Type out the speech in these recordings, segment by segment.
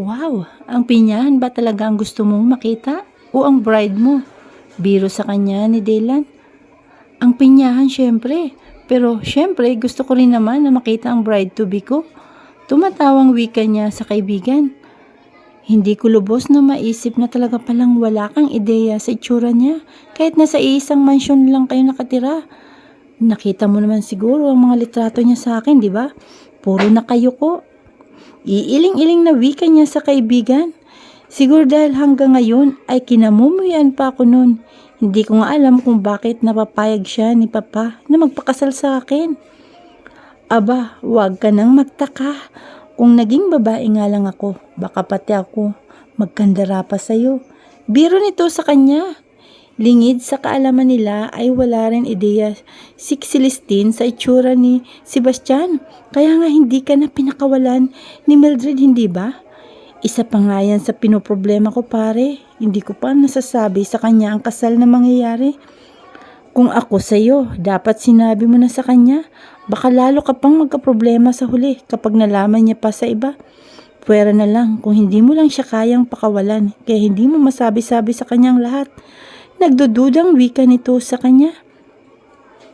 Wow, ang pinyahan ba talaga ang gusto mong makita? O ang bride mo? Biro sa kanya ni Dylan. Ang pinyahan syempre. Pero syempre gusto ko rin naman na makita ang bride-to-be ko. Tumatawang wika niya sa kaibigan. Hindi ko lubos na maisip na talaga palang wala kang ideya sa itsura niya. Kahit nasa isang mansyon lang kayo nakatira. Nakita mo naman siguro ang mga litrato niya sa akin, di ba? Puro nakayuko. Iiling-iling na wika niya sa kaibigan. Siguro dahil hanggang ngayon ay kinamumuyan pa ako noon. Hindi ko nga alam kung bakit napapayag siya ni Papa na magpakasal sa akin. Aba, huwag ka nang magtaka. Kung naging babae nga lang ako, baka pati ako magkandara pa sa'yo. Biro nito sa kanya. Lingid sa kaalaman nila ay wala rin ideya si Celestine sa itsura ni Sebastian. Kaya nga hindi ka na pinakawalan ni Mildred, hindi ba? Isa pa nga yan sa pinoproblema ko, pare. Hindi ko pa nasasabi sa kanya ang kasal na mangyayari. Kung ako sa'yo, dapat sinabi mo na sa kanya. Baka lalo ka pang magkaproblema sa huli kapag nalaman niya pa sa iba. Pwera na lang kung hindi mo lang siya kayang pakawalan, kaya hindi mo masabi-sabi sa kanyang lahat. Nagdududang wika nito sa kanya.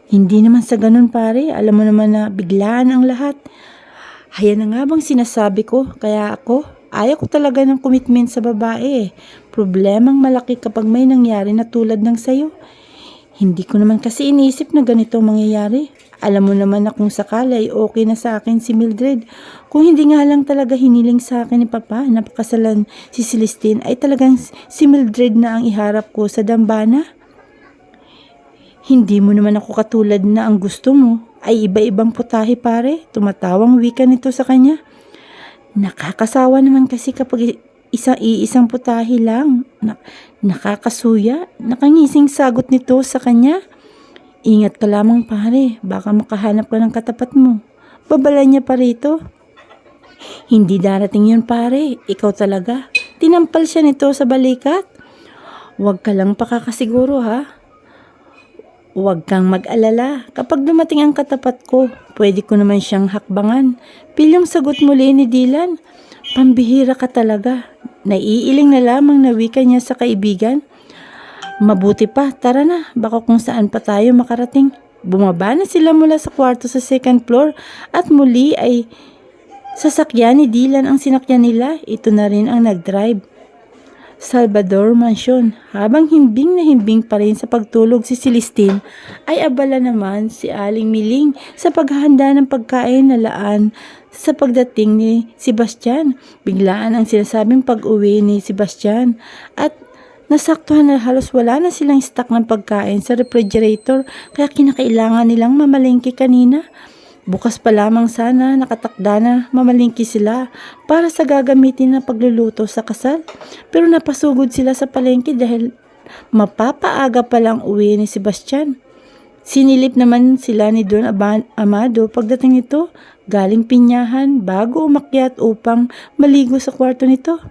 Hindi naman sa ganun, pare. Alam mo naman na biglaan ang lahat. Hayan na nga bang sinasabi ko, kaya ako, ayaw ko talaga ng commitment sa babae. Problemang malaki kapag may nangyari na tulad ng sayo. Hindi ko naman kasi inisip na ganito mangyayari. Alam mo naman na kung sakali ay okay na sa akin si Mildred. Kung hindi nga lang talaga hiniling sa akin ni Papa na pakasalan si Celestine, ay talagang si Mildred na ang iharap ko sa dambana. Hindi mo naman ako katulad na ang gusto mo ay iba-ibang putahe, pare. Tumatawang wika nito sa kanya. Nakakasawa naman kasi kapag iisang putahe lang. Nakakasuya. Nakangising sagot nito sa kanya. Ingat ka lamang, pare, baka makahanap ka ng katapat mo. Babala niya pa rito. Hindi darating yun, pare, ikaw talaga. Tinampal siya nito sa balikat. Huwag ka lang pakakasiguro, ha? Huwag kang mag-alala. Kapag dumating ang katapat ko, pwede ko naman siyang hakbangan. Pilyong sagot muli ni Dylan. Pambihira ka talaga. Naiiling na lamang na wika niya sa kaibigan. Mabuti pa, tara na, baka kung saan pa tayo makarating. Bumaba na sila mula sa kwarto sa second floor at muli ay sasakyan ni Dylan ang sinakyan nila. Ito na rin ang nag-drive. Salvador Mansion. Habang himbing na himbing pa rin sa pagtulog si Celestine, ay abala naman si Aling Miling sa paghahanda ng pagkain na laan sa pagdating ni Sebastian. Biglaan ang sinasabing pag-uwi ni Sebastian at nasaktuhan na halos wala na silang stock ng pagkain sa refrigerator, kaya kinakailangan nilang mamalengke kanina. Bukas pa lamang sana nakatakda na mamalengke sila para sa gagamitin na pagluluto sa kasal. Pero napasugod sila sa palengke dahil mapapaaga palang uwi ni Sebastian. Sinilip naman sila ni Don Amado pagdating nito galing pinyahan bago umakyat upang maligo sa kwarto nito.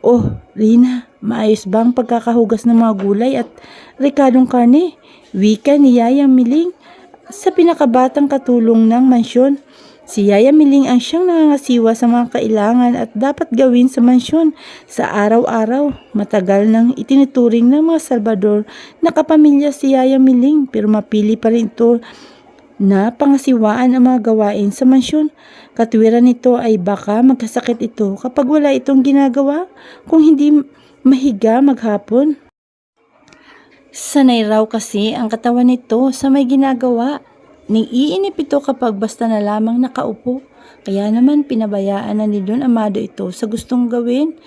Oh, Rina, maayos ba ang pagkakahugas ng mga gulay at rekadong karne? Wika ni Yaya Miling sa pinakabatang katulong ng mansyon. Si Yaya Miling ang siyang nangangasiwa sa mga kailangan at dapat gawin sa mansyon sa araw-araw. Matagal nang itinuturing ng mga Salvador na kapamilya si Yaya Miling, pero mapili pa rin ito na pangasiwaan ang mga gawain sa mansyon. Katwiran nito ay baka magkasakit ito kapag wala itong ginagawa, kung hindi mahiga maghapon. Sanay raw kasi ang katawan nito sa may ginagawa. Iinip ito kapag basta na lamang nakaupo. Kaya naman pinabayaan na ni Don Amado ito sa gustong gawin.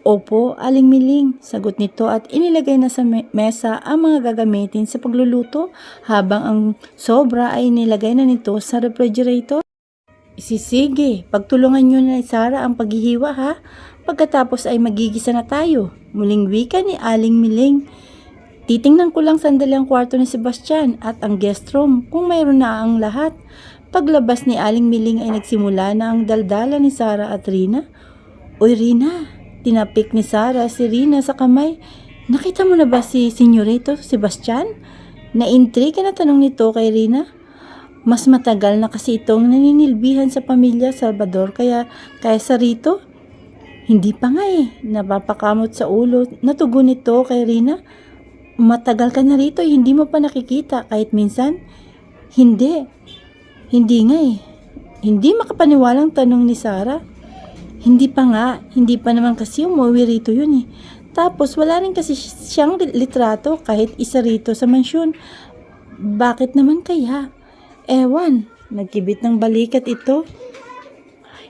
Opo, Aling Miling, sagot nito at inilagay na sa mesa ang mga gagamitin sa pagluluto habang ang sobra ay inilagay na nito sa refrigerator. Sige, pagtulungan nyo na ni Sarah ang paghihiwa, ha? Pagkatapos ay magigisa na tayo. Muling wika ni Aling Miling. Titingnan ko lang sandali ang kwarto ni Sebastian at ang guest room kung mayroon na ang lahat. Paglabas ni Aling Miling ay nagsimula na ang daldala ni Sarah at Rina. Uy Rina, tinapik ni Sarah si Rina sa kamay. Nakita mo na ba si Senyorito Sebastian? Naintriga na tanong nito kay Rina. Mas matagal na kasi itong naninilbihan sa pamilya Salvador kaysa rito. Hindi pa nga napapakamot sa ulo. Natugon nito kay Rina. Matagal ka na rito, hindi mo pa nakikita kahit minsan. Hindi. Hindi nga Hindi makapaniwalang tanong ni Sarah. Hindi pa nga, hindi pa naman kasi umuwi rito yun Tapos wala rin kasi siyang litrato kahit isa rito sa mansyon. Bakit naman kaya? Ewan, nagkibit ng balikat ito.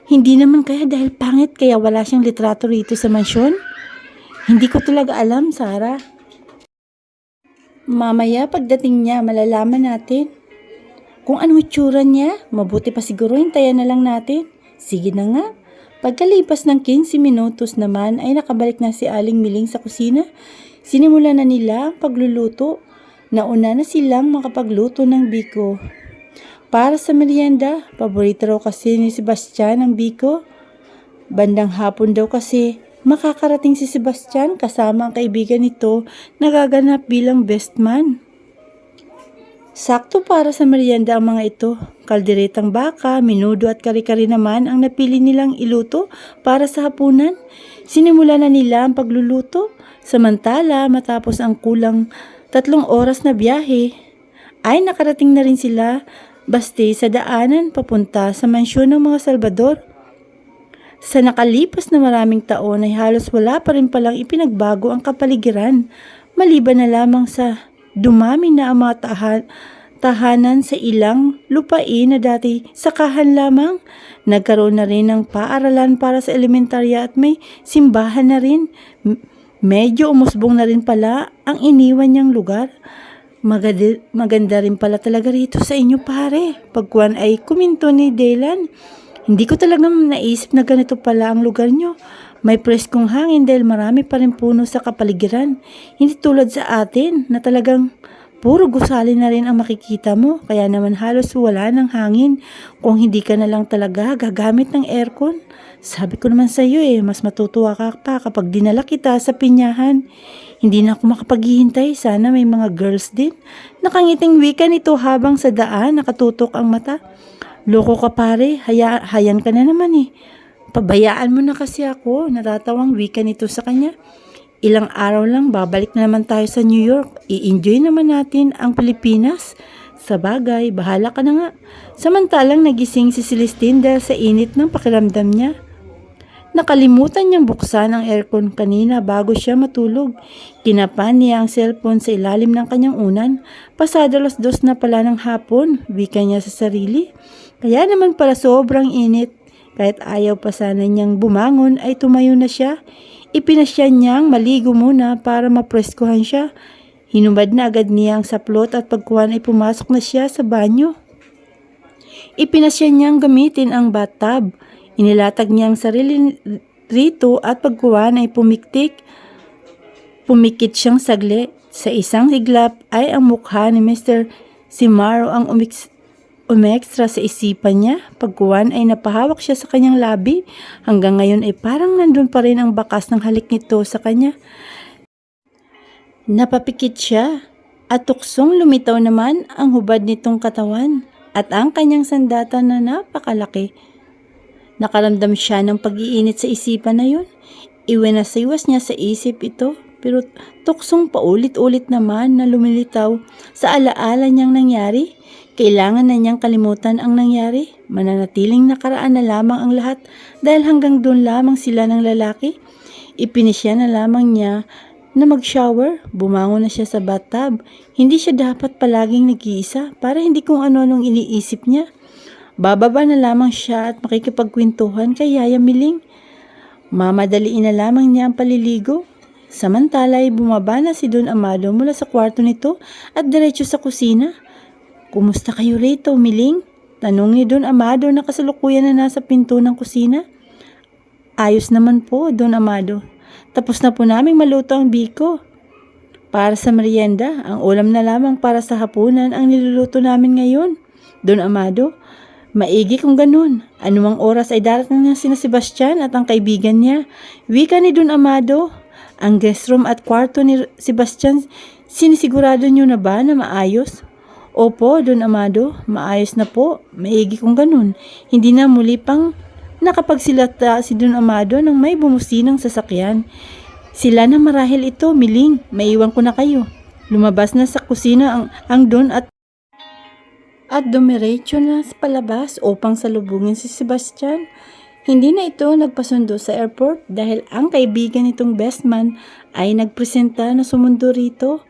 Hindi naman kaya dahil pangit kaya wala siyang litrato rito sa mansyon? Hindi ko talaga alam, Sarah. Mamaya pagdating niya, malalaman natin. Kung anong itsura niya, mabuti pa siguro hintayan na lang natin. Sige na nga. Pagkalipas ng 15 minutos naman ay nakabalik na si Aling Miling sa kusina. Sinimula na nila ang pagluluto. Nauna na silang makapagluto ng biko. Para sa merienda, paborito raw kasi ni Sebastian ang biko. Bandang hapon daw kasi makakarating si Sebastian kasama ang kaibigan nito na gaganap bilang best man. Sakto para sa merienda ang mga ito. Kalderetang baka, menudo at kari-kari naman ang napili nilang iluto para sa hapunan. Sinimula na nila ang pagluluto. Samantala, matapos ang kulang 3 oras na biyahe, ay nakarating na rin sila basta sa daanan papunta sa mansyon ng mga Salvador. Sa nakalipas na maraming taon ay halos wala pa rin palang ipinagbago ang kapaligiran, maliban na lamang sa dumami na ang mga tahanan sa ilang lupain na dati sakahan lamang. Nagkaroon na rin ng paaralan para sa elementarya at may simbahan na rin. Medyo umusbong na rin pala ang iniwan niyang lugar. Maganda rin pala talaga rito sa inyo, pare. Pagkuhan ay kuminto ni Dylan. Hindi ko talaga naisip na ganito pala ang lugar nyo. May preskong hangin dahil marami pa rin puno sa kapaligiran. Hindi tulad sa atin na talagang puro gusali na rin ang makikita mo. Kaya naman halos wala ng hangin kung hindi ka na lang talaga gagamit ng aircon. Sabi ko naman sa iyo mas matutuwa ka pa kapag dinala kita sa pinyahan. Hindi na ako makapaghihintay. Sana may mga girls din. Nakangiting wika nito habang sa daan nakatutok ang mata. Loko ka pare, hayan ka na naman Pabayaan mo na kasi ako. Natatawang wika nito sa kanya. Ilang araw lang babalik na naman tayo sa New York. I-enjoy naman natin ang Pilipinas. Sa bagay, bahala ka na nga. Samantalang nagising si Celestine dahil sa init ng pakiramdam niya. Nakalimutan niyang buksan ang aircon kanina bago siya matulog. Kinapan niya ang cellphone sa ilalim ng kanyang unan. Pasado 2:00 na pala ng hapon, wika niya sa sarili. Kaya naman para sobrang init. Kahit ayaw pa sana niyang bumangon ay tumayo na siya. Ipinasya niyang maligo muna para mapreskuhan siya. Hinubad na agad niya ang saplot at pagkuhan ay pumasok na siya sa banyo. Ipinasya niyang gamitin ang bathtub. Inilatag niya ang sarili rito at pagkuhan ay pumikit siyang saglit. Sa isang iglap ay ang mukha ni Mr. Simaro ang umextra sa isipan niya. Pagkuhan ay napahawak siya sa kanyang labi. Hanggang ngayon ay parang nandun pa rin ang bakas ng halik nito sa kanya. Napapikit siya at tuksong lumitaw naman ang hubad nitong katawan at ang kanyang sandata na napakalaki. Nakaramdam siya ng pag-iinit sa isipan na yun. Iwinasiwas niya sa isip ito, pero tuksong paulit-ulit naman na lumilitaw sa alaala niyang nangyari. Kailangan na niyang kalimutan ang nangyari. Mananatiling nakaraan na lamang ang lahat dahil hanggang doon lamang sila ng lalaki. Ipinisya na lamang niya na mag-shower. Bumangon na siya sa bathtub. Hindi siya dapat palaging nag-iisa para hindi kung ano-anong iniisip niya. Bababa na lamang siya at makikipagkwentuhan kay Yaya Miling. Mamadaliin na lamang niya ang paliligo. Samantala ay bumaba na si Don Amado mula sa kwarto nito at diretso sa kusina. "Kumusta kayo rito, Miling?" tanong ni Don Amado na kasalukuyan na nasa pinto ng kusina. "Ayos naman po, Don Amado. Tapos na po naming maluto ang biko. Para sa merienda, ang ulam na lamang para sa hapunan ang niluluto namin ngayon, Don Amado." "Maigi kung ganun. Anumang oras ay darating na sina Sebastian at ang kaibigan niya." Wika ni Don Amado. "Ang guest room at kwarto ni Sebastian, sinisigurado niyo na ba na maayos?" "Opo, Don Amado. Maayos na po. Maigi kung ganun. Hindi na muli pang Nakapagsilata si Don Amado nang may bumusinang sasakyan. Sila na marahil ito, Miling. Maiwan ko na kayo. Lumabas na sa kusina ang Don at dumiretso na sa palabas upang salubungin si Sebastian. Hindi na ito nagpasundo sa airport dahil ang kaibigan nitong best man ay nagpresenta na sumundo rito.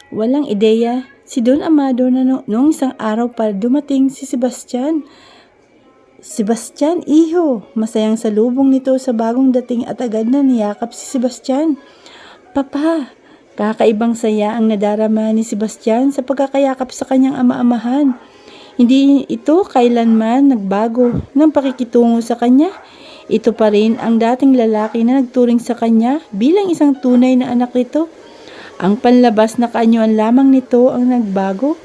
Walang ideya si Don Amado na noong isang araw para dumating si Sebastian. Sebastian, iho! Masayang salubong nito sa bagong dating at agad na niyakap si Sebastian. Papa! Kakaibang saya ang nadarama ni Sebastian sa pagkakayakap sa kanyang ama-amahan. Hindi ito kailanman nagbago ng pakikitungo sa kanya. Ito pa rin ang dating lalaki na nagturing sa kanya bilang isang tunay na anak nito. Ang panlabas na kaanyuan lamang nito ang nagbago.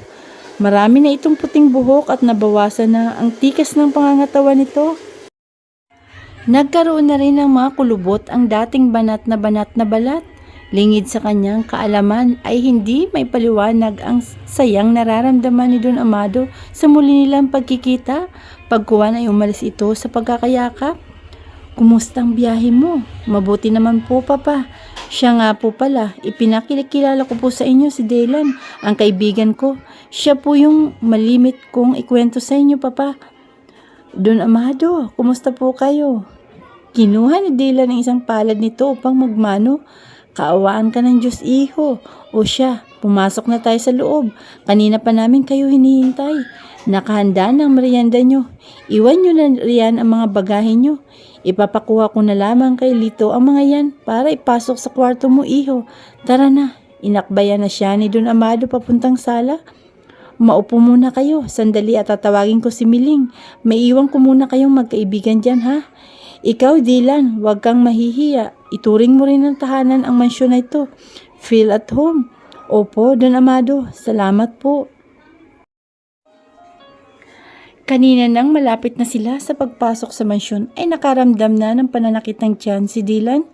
Marami na itong puting buhok at nabawasan na ang tikas ng pangangatawan nito. Nagkaroon na rin ng mga kulubot ang dating banat na balat. Lingid sa kanyang kaalaman ay hindi may paliwanag ang sayang nararamdaman ni Don Amado sa muli nilang pagkikita. Pagkuwan ay umalis ito sa pagkakayakap. Kumusta ang biyahe mo? Mabuti naman po, Papa. Siya nga po pala, ipinakilala ko po sa inyo si Dylan, ang kaibigan ko. Siya po yung malimit kong ikwento sa inyo, Papa. Don Amado, kumusta po kayo? Kinuha ni Dylan ang isang palad nito upang magmano. Kaawaan ka ng Diyos, iho. O siya, pumasok na tayo sa loob. Kanina pa namin kayo hinihintay. Nakahanda ng merienda nyo. Iwan nyo na riyan ang mga bagahe nyo. Ipapakuha ko na lamang kay Lito ang mga yan para ipasok sa kwarto mo, iho. Tara na. Inakbayan na siya ni Don Amado papuntang sala. Maupo muna kayo. Sandali at tatawagin ko si Miling. Maiiwan ko muna kayong magkaibigan dyan, ha? Ikaw, Dylan, huwag kang mahihiya. Ituring mo rin ng tahanan ang mansyon na ito. Feel at home. Opo, Don Amado. Salamat po. Kanina nang malapit na sila sa pagpasok sa mansyon ay nakaramdam na ng pananakit ng tiyan si Dylan.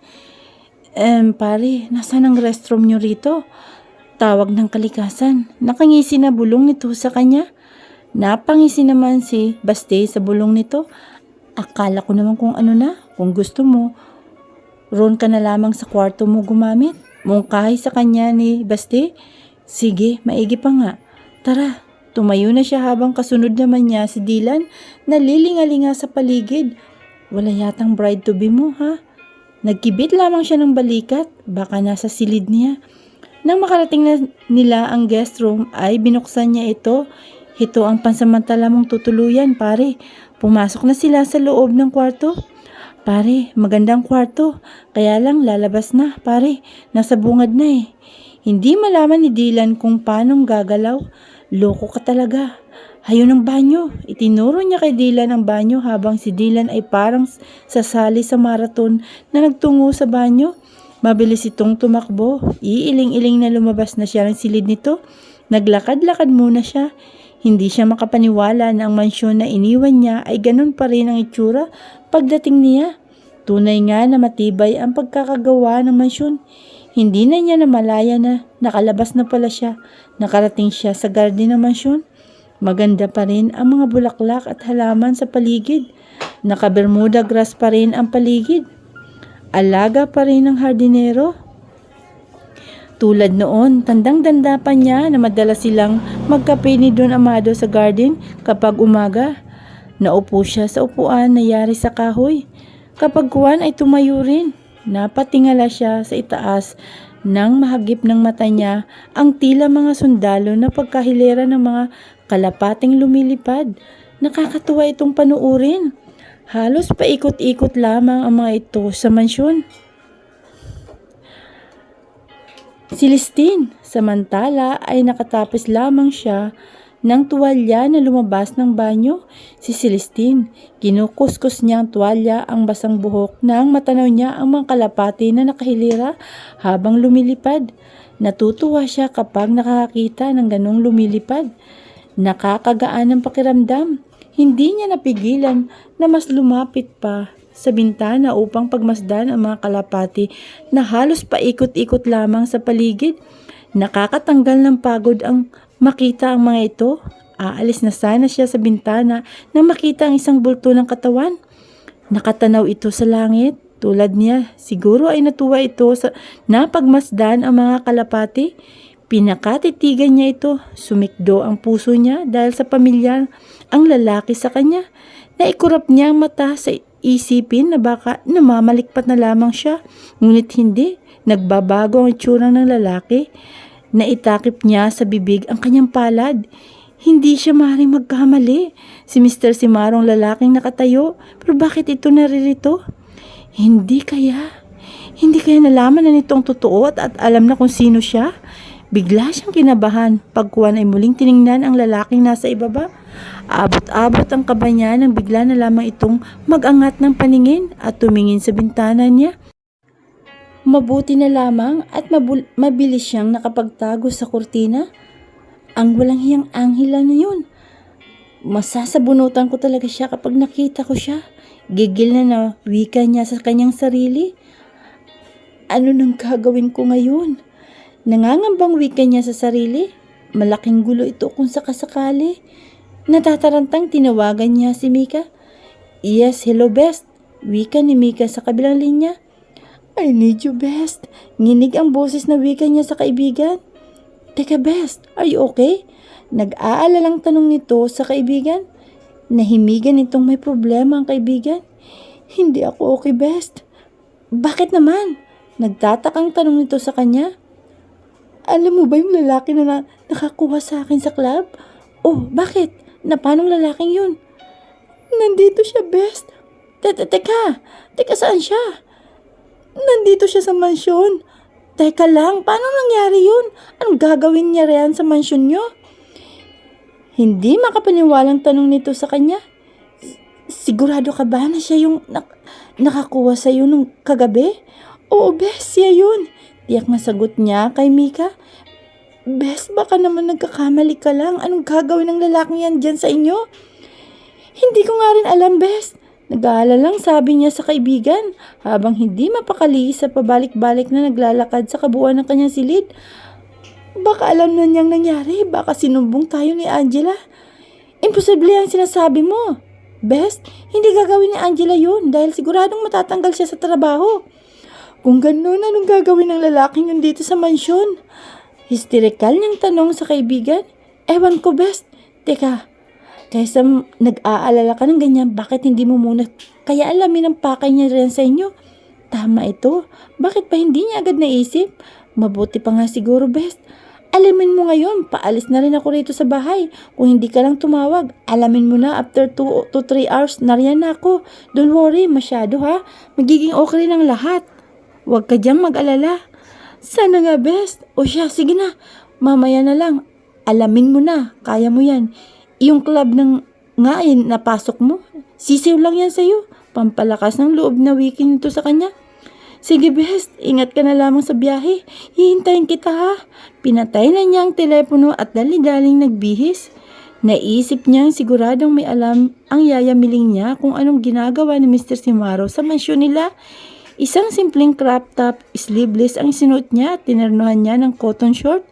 Pare, nasaan ang restroom nyo rito? Tawag ng kalikasan. Nakangisi na bulong nito sa kanya. Napangisi naman si Baste sa bulong nito. Akala ko naman kung ano na. Kung gusto mo, roon ka na lamang sa kwarto mo gumamit. Mungkahi sa kanya ni Baste. Sige, maigi pa nga. Tara. Tumayo na siya habang kasunod naman niya si Dylan na lilingalinga sa paligid. Wala yatang bride-to-be mo, ha? Nagkibit lamang siya ng balikat. Baka nasa silid niya. Nang makarating na nila ang guest room ay binuksan niya ito. Ito ang pansamantala mong tutuluyan, pare. Pumasok na sila sa loob ng kwarto. Pare, magandang kwarto. Kaya lang lalabas na, pare. Nasa bungad na eh. Hindi malaman ni Dylan kung paanong gagalaw. Loko ka talaga. Hayo ng banyo. Itinuro niya kay Dylan ang banyo habang si Dylan ay parang sasali sa marathon na nagtungo sa banyo. Mabilis itong tumakbo. Iiling-iling na lumabas na siya ng silid nito. Naglakad-lakad muna siya. Hindi siya makapaniwala na ang mansyon na iniwan niya ay ganun pa rin ang itsura pagdating niya. Tunay nga na matibay ang pagkakagawa ng mansyon. Hindi na niya namalaya na nakalabas na pala siya. Nakarating siya sa garden ng mansyon. Maganda pa rin ang mga bulaklak at halaman sa paligid. Naka-bermuda grass pa rin ang paligid. Alaga pa rin ang hardinero. Tulad noon, tandang-tanda pa niya na madalas silang magkape ni Don Amado sa garden kapag umaga. Naupo siya sa upuan na yari sa kahoy. Kapag kuwan ay tumayo rin. Napatingala siya sa itaas nang mahagip ng mata niya ang tila mga sundalo na pagkahilera ng mga kalapating lumilipad. Nakakatuwa itong panuurin. Halos paikot-ikot lamang ang mga ito sa mansyon. Celestine, samantala ay nakatapos lamang siya ng tuwalya na lumabas ng banyo. Si Celestine, kinukuskus niya ang tuwalya ang basang buhok nang matanaw niya ang mga kalapati na nakahilera habang lumilipad. Natutuwa siya kapag nakakita ng ganong lumilipad. Nakakagaan ng pakiramdam. Hindi niya napigilan na mas lumapit pa sa bintana upang pagmasdan ang mga kalapati na halos paikot-ikot lamang sa paligid. Nakakatanggal ng pagod ang makita ang mga ito. Aalis na sana siya sa bintana nang makita ang isang bulto ng katawan. Nakatanaw ito sa langit. Tulad niya, siguro ay natuwa ito sa napagmasdan ang mga kalapati. Pinakatitigan niya ito. Sumikdo ang puso niya dahil sa pamilya ang lalaki sa kanya. Naikurap niya ang mata sa isipin na baka namamalikpat na lamang siya. Ngunit hindi. Nagbabago ang itsura ng lalaki. Naitakip niya sa bibig ang kanyang palad. Hindi siya maaaring magkamali. Si Mr. Simarong lalaking nakatayo. Pero bakit ito naririto? Hindi kaya nalaman na nitong totoo at alam na kung sino siya? Bigla siyang kinabahan. Pagkuwan ay muling tiningnan ang lalaking nasa ibaba. Abot-abot ang kaba niya nang bigla na lamang itong mag-angat ng paningin at tumingin sa bintana niya. Mabuti na lamang at mabilis siyang nakapagtago sa kurtina. Ang walang hiyang anghela na yun. Masasabunutan ko talaga siya kapag nakita ko siya. Gigil na wika niya sa kanyang sarili. Ano nang gagawin ko ngayon? Nangangambang wika niya sa sarili. Malaking gulo ito kung sakasakali. Natatarantang tinawagan niya si Mika. Yes, hello best. Wika ni Mika sa kabilang linya. I need you best. Nginig ang boses na wika niya sa kaibigan. Teka best, are you okay? Nag-aalalang tanong nito sa kaibigan. Nahimigan itong may problema ang kaibigan. Hindi ako okay best. Bakit naman? Nagtatakang tanong nito sa kanya. Alam mo ba yung lalaki na nakakuha sa akin sa club? Oh, bakit? Paanong lalaking yun? Nandito siya best. Teka saan siya? Nandito siya sa mansyon. Teka lang, paano nangyari yun? Anong gagawin niya riyan sa mansyon niyo? Hindi makapaniwalang tanong nito sa kanya. Sigurado ka ba na siya yung nakakuha sa iyo nung kagabi? Oo, bes, siya yun. Tiyak na sagot niya kay Mika. Bes, baka naman nagkakamali ka lang. Anong gagawin ng lalaking yan dyan sa inyo? Hindi ko nga rin alam, bes. Nag-aalala lang sabi niya sa kaibigan habang hindi mapakali sa pabalik-balik na naglalakad sa kabuuan ng kanyang silid. Baka alam na niyang nangyari. Baka sinumbong tayo ni Angela. Imposible ang sinasabi mo. Best, hindi gagawin ni Angela yun dahil siguradong matatanggal siya sa trabaho. Kung gano'n, anong gagawin ng lalaking yun dito sa mansyon? Hysterikal niyang tanong sa kaibigan. Ewan ko, Best. Teka, kaysa nag-aalala ka ng ganyan, bakit hindi mo muna kaya alamin ang pakay niya rin sa inyo? Tama ito. Bakit pa hindi niya agad naisip? Mabuti pa nga siguro, Best. Alamin mo ngayon, paalis na rin ako rito sa bahay. Kung hindi ka lang tumawag, alamin mo na after 2 to 3 hours, nariyan na ako. Don't worry, masyado ha. Magiging okay rin ang lahat. Huwag ka diyang mag-alala. Sana nga, Best. O siya, sige na. Mamaya na lang. Alamin mo na, kaya mo yan. Yung club ng ngayon napasok mo, sisiw lang yan sa'yo. Pampalakas ng loob na wiki nito sa kanya. Sige, Best. Ingat ka na lamang sa biyahe. Hihintayin kita ha. Pinatay na niya ang telepono at dali-daling nagbihis. Naisip niyang siguradong may alam ang yayamiling niya kung anong ginagawa ni Mr. Simaro sa mansyon nila. Isang simpleng crop top, sleeveless ang sinuot niya at tinernuhan niya ng cotton short.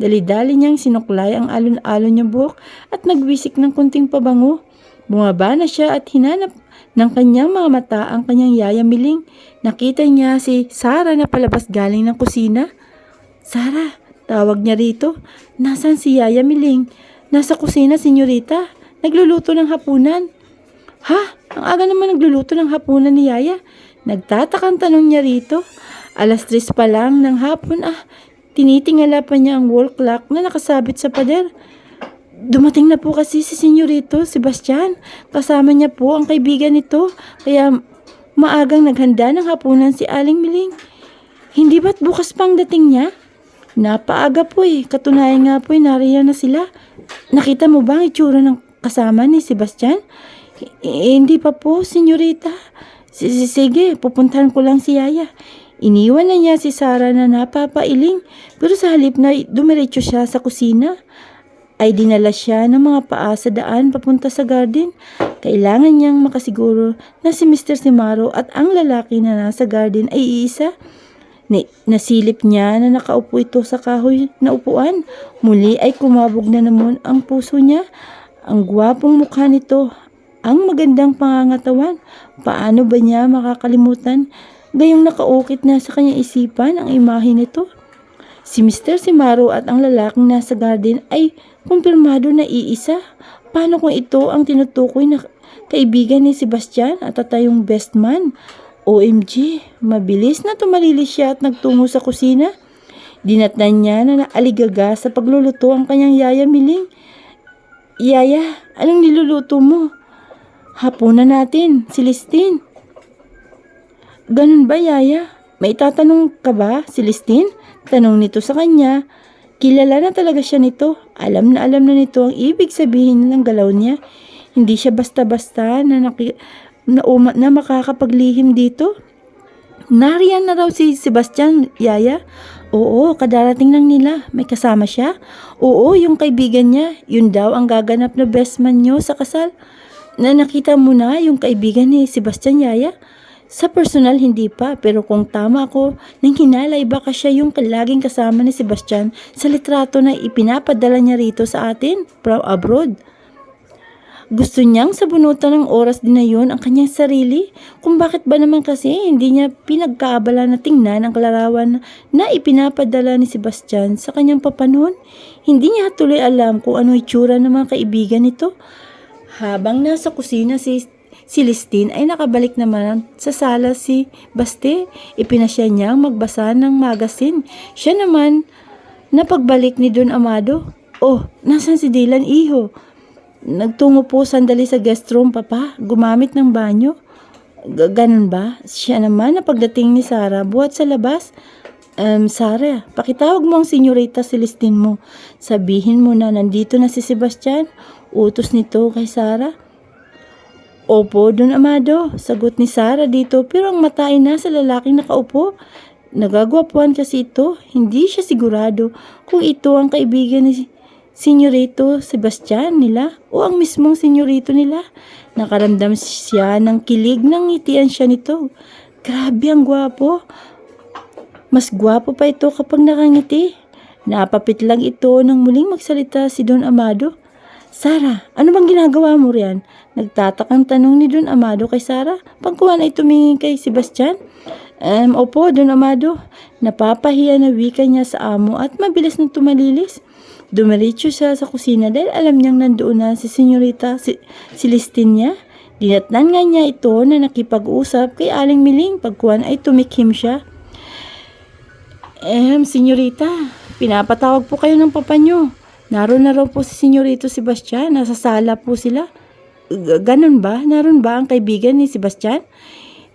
Dali-dali niyang sinuklay ang alon-alon niyang buhok at nagwisik ng kunting pabango. Bumaba na siya at hinanap ng kanyang mga mata ang kanyang yayamiling. Nakita niya si Sarah na palabas galing ng kusina. Sarah, tawag niya rito. Nasaan si Yaya Miling? Nasa kusina, senyorita. Nagluluto ng hapunan. Ha? Ang aga naman nagluluto ng hapunan ni Yaya. Nagtatakang tanong niya rito. 3:00 pa lang ng hapon. Tinitingala pa niya ang wall clock na nakasabit sa pader. Dumating na po kasi si Senyorito Sebastian. Kasama niya po ang kaibigan nito. Kaya maagang naghanda ng hapunan si Aling Miling. Hindi ba't bukas pang dating niya? Napaaga po eh. Katunayan nga po nariyan na sila. Nakita mo ba ang itsura ng kasama ni Sebastian? Hindi pa po, senyorita. Sige, pupuntahan ko lang si Yaya. Iniwan na niya si Sarah na napapailing. Pero sa halip na dumiretso siya sa kusina, ay dinala siya ng mga paa sa daan papunta sa garden. Kailangan niyang makasiguro na si Mr. Simaro at ang lalaki na nasa garden ay iisa. Nasilip niya na nakaupo ito sa kahoy na upuan. Muli ay kumabog na naman ang puso niya. Ang gwapong mukha nito ang magandang pangangatawan. Paano ba niya makakalimutan? Gayong nakaukit na sa kanyang isipan ang imahe nito. Si Mr. Simaro at ang lalaking nasa garden ay kumpirmado na iisa. Paano kung ito ang tinutukoy na kaibigan ni Sebastian at tatayong best man? OMG, mabilis na tumalilis siya at nagtungo sa kusina. Dinatnan niya na naaligaga sa pagluluto ang kanyang yaya Miling. Yaya, anong niluluto mo? Hapunan natin, Celestine. Ganun ba, Yaya? May tatanong ka ba, Celestine? Tanong nito sa kanya. Kilala na talaga siya nito. Alam na nito ang ibig sabihin ng galaw niya. Hindi siya basta-basta na makakapaglihim dito. Nariyan na raw si Sebastian, Yaya. Oo, kadarating lang nila. May kasama siya? Oo, yung kaibigan niya. Yun daw ang gaganap na best man niyo sa kasal. Na nakita mo na yung kaibigan ni Sebastian, Yaya? Sa personal, hindi pa. Pero kung tama ako, nang hinalay baka siya yung laging kasama ni Sebastian sa litrato na ipinapadala niya rito sa atin from abroad. Gusto niyang sabunutan ng oras din na yun ang kanyang sarili. Kung bakit ba naman kasi hindi niya pinagkaabala na tingnan ang kalarawan na ipinapadala ni Sebastian sa kanyang papanon. Hindi niya tuloy alam kung ano itsura ng mga kaibigan nito. Habang nasa kusina si Celestine ay nakabalik naman sa sala si Baste. Ipinasya niyang magbasa ng magazine. Siya naman napagbalik ni Don Amado. Oh, nasan si Dylan, iho? Nagtungo po sandali sa guest room, papa. Gumamit ng banyo. Ganun ba? Siya naman na pagdating ni Sarah, buhat sa labas. Sarah, pakitawag mo ang senyorita Celestine mo. Sabihin mo na nandito na si Sebastian. Utos nito kay Sarah. Opo, Don Amado. Sagot ni Sarah dito, pero ang mata ay nasa lalaking nakaupo. Nagagwapuan kasi ito. Hindi siya sigurado kung ito ang kaibigan ni Senyorito Sebastian nila o ang mismong senyorito nila. Nakaramdam siya ng kilig nang ngitian siya nito. Grabe ang gwapo. Mas gwapo pa ito kapag nakangiti. Napapit lang ito nang muling magsalita si Don Amado. Sarah, ano bang ginagawa mo riyan? Nagtatakang tanong ni Don Amado kay Sarah. Pagkuhan ay tumingin kay Sebastian. Opo, Don Amado. Napapahiya na wika niya sa amo at mabilis na tumalilis. Dumiretso siya sa kusina dahil alam niyang nandoon na si Senyorita Celestine niya. Dinatnan nga niya ito na nakipag-usap kay Aling Miling. Pagkuhan ay tumikhim siya. Senyorita, pinapatawag po kayo ng papa niyo. Naroon na raw po si Senyorito Sebastian. Nasa sala po sila. Ganun ba? Naroon ba ang kaibigan ni Sebastian?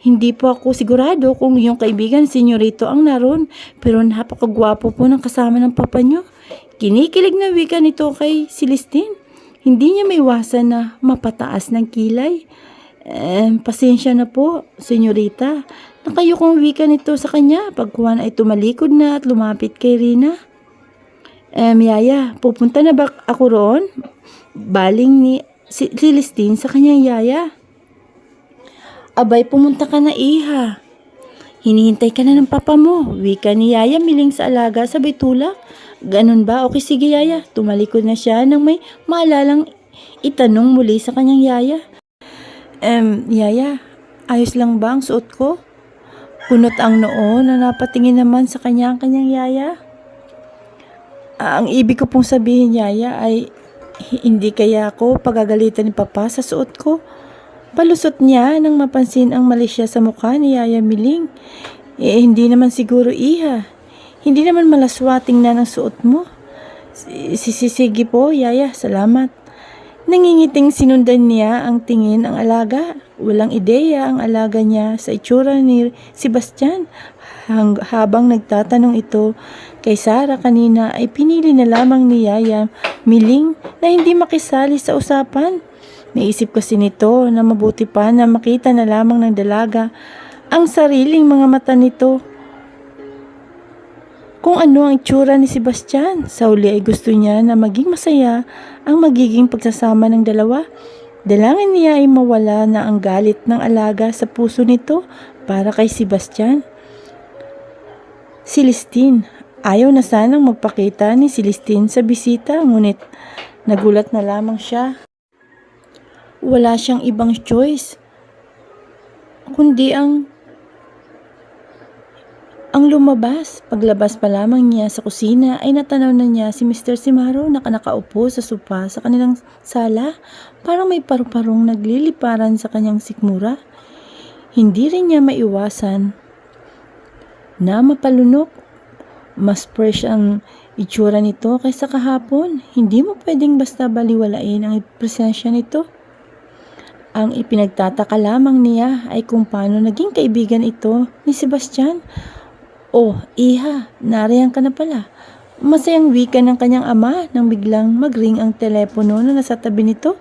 Hindi po ako sigurado kung yung kaibigan si Senyorito ang naroon. Pero napakagwapo po ng kasama ng papa niyo. Kinikilig na wika nito kay Celestine. Hindi niya maiwasan na mapataas ng kilay. Pasensya na po, senyorita. Nakayukong wika nito sa kanya. Pagkuhan ay tumalikod na at lumapit kay Rina. Yaya, pupunta na ba ako roon? Baling ni Celestine sa kanyang yaya. Abay, pumunta ka na, iha. Hinihintay ka na ng papa mo. Wika ni Yaya Miling sa alaga sabay tulak. Ganun ba? Okay, sige, Yaya. Tumalikod na siya nang may maalalang itanong muli sa kanyang yaya. Yaya, ayos lang ba ang suot ko? Kunot ang noo na napatingin naman sa kanyang yaya. Ang ibig ko pong sabihin, Yaya, ay hindi kaya ako pagagalitan ni Papa sa suot ko. Palusot niya nang mapansin ang mali siya sa mukha ni Yaya Miling. Hindi naman siguro, iha. Hindi naman malaswating na ng suot mo. Sige po, Yaya, salamat. Nangingiting sinundan niya ang tingin ang alaga. Walang ideya ang alaga niya sa itsura ni Sebastian. Habang nagtatanong ito kay Sarah kanina ay pinili na lamang ni Yaya Miling na hindi makisali sa usapan. Naisip kasi nito na mabuti pa na makita na lamang ng dalaga ang sariling mga mata nito. Kung ano ang itsura ni Sebastian, sa huli ay gusto niya na maging masaya ang magiging pagsasama ng dalawa. Dalangin niya ay mawala na ang galit ng alaga sa puso nito para kay Sebastian. Celestine, ayaw na sanang magpakita ni Celestine sa bisita, ngunit nagulat na lamang siya. Wala siyang ibang choice, kundi ang lumabas. Paglabas pa lamang niya sa kusina ay natanaw na niya si Mr. Simaro na nakaupo sa sopa sa kanilang sala. Parang may paru-parong nagliliparan sa kanyang sikmura. Hindi rin niya maiwasan na mapalunok. Mas fresh ang itsura nito kaysa kahapon. Hindi mo pwedeng basta baliwalain ang presensya nito. Ang ipinagtataka lamang niya ay kung paano naging kaibigan ito ni Sebastian. "Oh, iha, nariyan ka na pala." Masayang wika ng kanyang ama nang biglang mag-ring ang telepono na nasa tabi nito.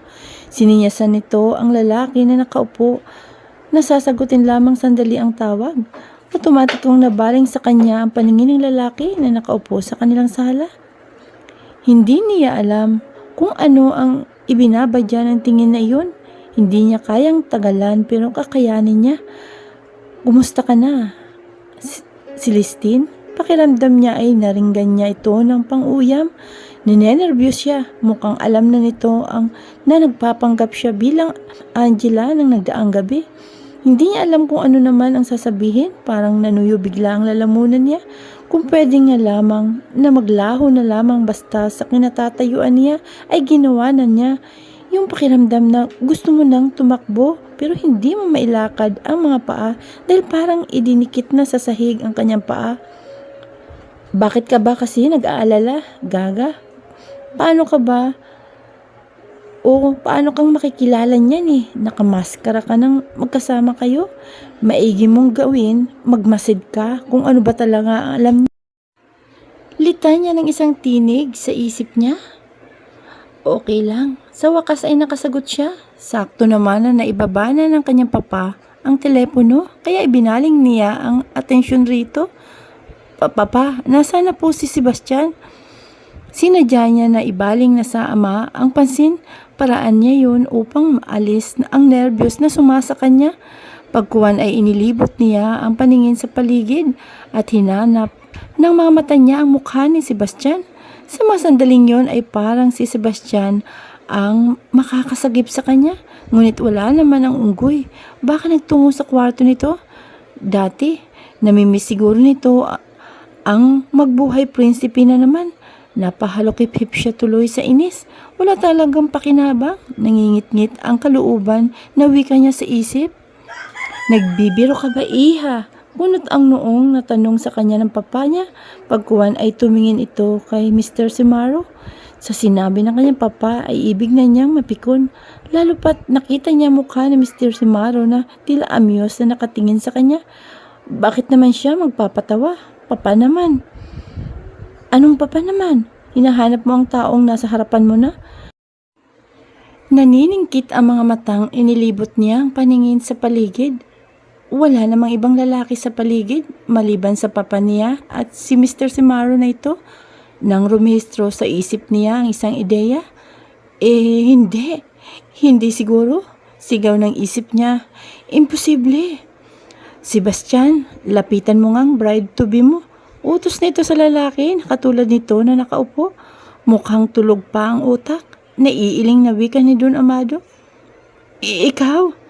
Sininyasan nito ang lalaki na nakaupo. Nasasagutin lamang sandali ang tawag. Otomatikong nabaling sa kanya ang paningin ng lalaki na nakaupo sa kanilang sala. Hindi niya alam kung ano ang ibinabadya ng tingin na iyon. Hindi niya kayang tagalan pero kakayanin niya. "Kumusta ka na, Celestine?" Pakiramdam niya ay naringgan niya ito ng pang-uyam. Ninenervyos siya. Mukhang alam na nito na nagpapanggap siya bilang Angela ng nagdaang gabi. Hindi niya alam kung ano naman ang sasabihin. Parang nanuyo bigla ang lalamunan niya. Kung pwede niya lamang na maglaho na lamang basta sa kinatatayuan niya ay ginawa na niya. Yung pakiramdam na gusto mo nang tumakbo pero hindi mo mailakad ang mga paa dahil parang idinikit na sa sahig ang kanyang paa. "Bakit ka ba kasi nag-aalala, Gaga? Paano ka ba? O paano kang makikilala niyan eh? Nakamaskara ka nang magkasama kayo. Maigi mong gawin, magmasid ka kung ano ba talaga ang alam niya." Lita niya ng isang tinig sa isip niya. Okay lang. Sa wakas ay nakasagot siya. Sakto naman na naibaba na ng kanyang papa ang telepono kaya ibinaling niya ang atensyon rito. "Papa, nasaan na po si Sebastian?" Sinadya niya na ibaling na sa ama ang pansin. Paraan niya yun upang maalis na ang nervyos na sumasa kanya. Pagkuwan ay inilibot niya ang paningin sa paligid at hinanap ng mga mata niya ang mukha ni Sebastian. Sa mga sandaling yun ay parang si Sebastian ang makakasagip sa kanya. Ngunit wala naman ang unggoy. Baka nagtungo sa kwarto nito. Dati, namimiss siguro nito ang magbuhay prinsipe na naman. Napahalokip-hip siya tuloy sa inis. Wala talagang pakinabang. Nangingit-ngit ang kalooban na wika niya sa isip. "Nagbibiro ka ba, iha?" Bunot ang noong natanong sa kanya ng papa niya. Pagkuwan ay tumingin ito kay Mr. Simaro. Sa sinabi ng kanyang papa ay ibig na niyang mapikon. Lalo pat nakita niya mukha ni Mr. Simaro na tila amyos na nakatingin sa kanya. Bakit naman siya magpapatawa? Papa naman. Anong papa naman? Hinahanap mo ang taong nasa harapan mo na? Naniningkit ang mga matang inilibot niya ang paningin sa paligid. Wala namang ibang lalaki sa paligid maliban sa papa niya at si Mr. Simaro na ito. Nang rumehistro sa isip niya ang isang ideya. Hindi. Hindi siguro. Sigaw ng isip niya. Imposible. "Sebastian, lapitan mo ngang bride-to-be mo." Utos nito sa lalaki na katulad nito na nakaupo. Mukhang tulog pa ang utak. Naiiling na wika ni Don Amado. Ikaw?"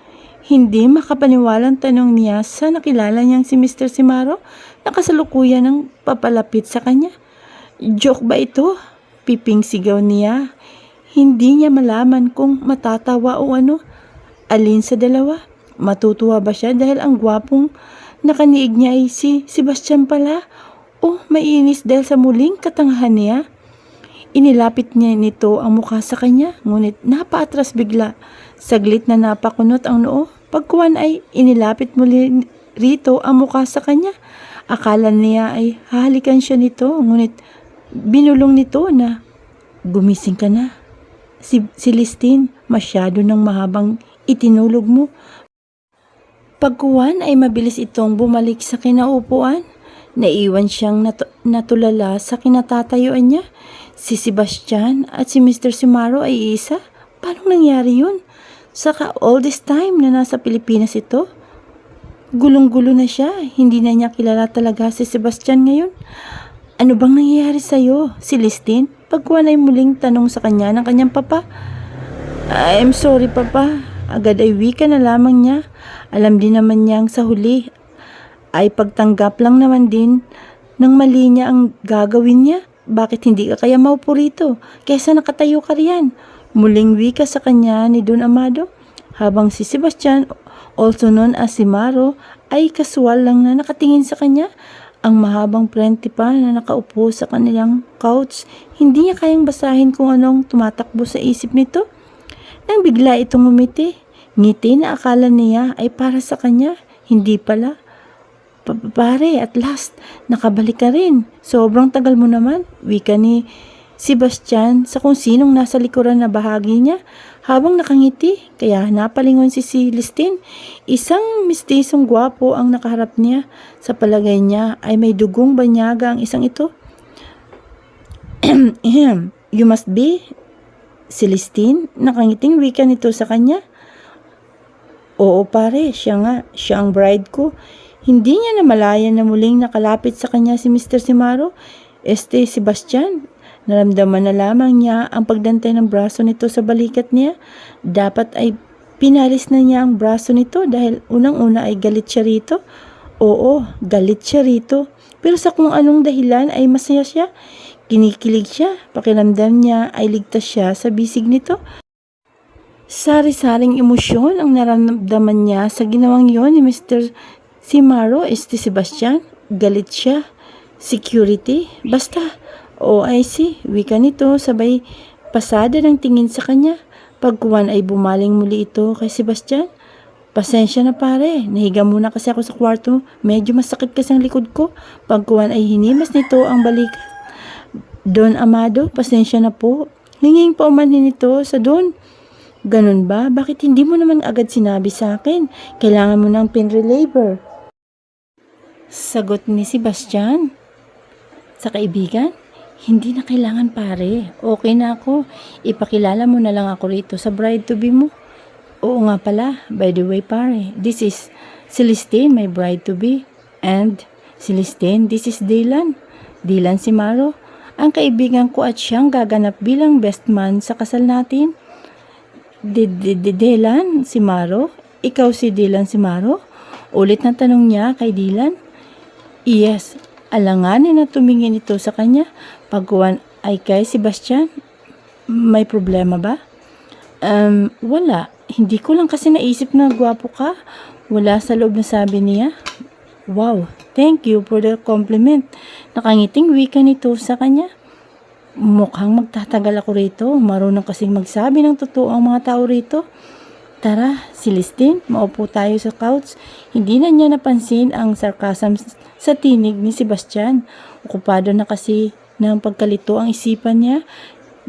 Hindi makapaniwalang tanong niya sa nakilala niyang si Mr. Simaro na kasalukuyan ng papalapit sa kanya. Joke ba ito? Piping sigaw niya. Hindi niya malaman kung matatawa o ano. Alin sa dalawa? Matutuwa ba siya dahil ang gwapong nakaniig niya ay si Sebastian pala? O mainis dahil sa muling katangahan niya? Inilapit niya nito ang mukha sa kanya, ngunit napaatras bigla. Saglit na napakunot ang noo. Pagkuwan ay inilapit muli rito ang mukha sa kanya. Akala niya ay hahalikan siya nito, ngunit binulong nito na, "Gumising ka na. Celestine, masyado ng mahabang itinulog mo." Pagkuwan ay mabilis itong bumalik sa kinaupuan. Naiwan siyang natulala sa kinatatayuan niya. Si Sebastian at si Mr. Simaro ay isa. Paano nangyari yun? Saka all this time na nasa Pilipinas ito? Gulong-gulo na siya. Hindi na niya kilala talaga si Sebastian ngayon. "Ano bang nangyayari sa'yo, Celestine?" Pagkuwan ay muling tanong sa kanya ng kanyang papa. I'm sorry, Papa. Agad ay wika na lamang niya. Alam din naman niyang sa huli ay pagtanggap lang naman din ng mali niya ang gagawin niya. Bakit hindi ka kaya maupo rito kaysa nakatayo ka riyan? Muling wika sa kanya ni Don Amado habang si Sebastian, also known as si Maro, ay kasual lang na nakatingin sa kanya. Ang mahabang prente pa na nakaupo sa kanilang couch, hindi niya kayang basahin kung anong tumatakbo sa isip nito. Nang bigla itong umiti, ngiti na akala niya ay para sa kanya, hindi pala. Pare, at last, nakabalik ka rin. Sobrang tagal mo naman, wika ni Sebastian sa kung sinong nasa likuran na bahagi niya habang nakangiti. Kaya napalingon si Celestine. Isang mistisong gwapo ang nakaharap niya. Sa palagay niya ay may dugong banyaga ang isang ito. You must be Celestine? Nakangiting wika nito sa kanya. Oo pare, siya nga. Siya ang bride ko. Hindi niya namalayan na muling nakalapit sa kanya si Mr. Simaro. Sebastian, naramdaman na lamang niya ang pagdantay ng braso nito sa balikat niya. Dapat ay pinalis na niya ang braso nito dahil unang-una ay galit siya rito. Oo, galit siya rito. Pero sa kung anong dahilan ay masaya siya. Kinikilig siya. Pakiramdam niya ay ligtas siya sa bisig nito. Sari-saring emosyon ang naramdaman niya sa ginawang yon ni Mr. Simaro. Sebastian, galit siya. Security, basta. OIC, wika nito sabay pasada ng tingin sa kanya. Pagkuwan ay bumaling muli ito kay Sebastian. Pasensya na pare, nahiga muna kasi ako sa kwarto. Medyo masakit kasi ang likod ko. Pagkuwan ay hinimas nito ang balik. Don Amado, pasensya na po. Hinging paumanhin nito sa Don. Ganun ba? Bakit hindi mo naman agad sinabi sa akin? Kailangan mo ng pin-reliever. Sagot ni Sebastian. Sa kaibigan? Hindi na kailangan pare. Okay na ako. Ipakilala mo na lang ako rito sa bride-to-be mo. Oo nga pala. By the way pare, this is Celestine, my bride-to-be. And Celestine, this is Dylan. Dylan Simaro. Ang kaibigan ko at siyang gaganap bilang best man sa kasal natin. Dylan Simaro? Ikaw si Dylan Simaro? Ulit na tanong niya kay Dylan. Yes, alanganin na tumingin ito sa kanya. Pagkuhan ay kay Sebastian. May problema ba? Wala. Hindi ko lang kasi naisip na gwapo ka. Wala sa loob na sabi niya. Wow, thank you for the compliment. Nakangiting wika nito sa kanya. Mukhang magtatagal ako rito. Marunong kasing magsabi ng totoo ang mga tao rito. Tara, Celestine, maupo tayo sa couch. Hindi na niya napansin ang sarcasm sa tinig ni Sebastian. Okupado na kasi ng pagkalito ang isipan niya.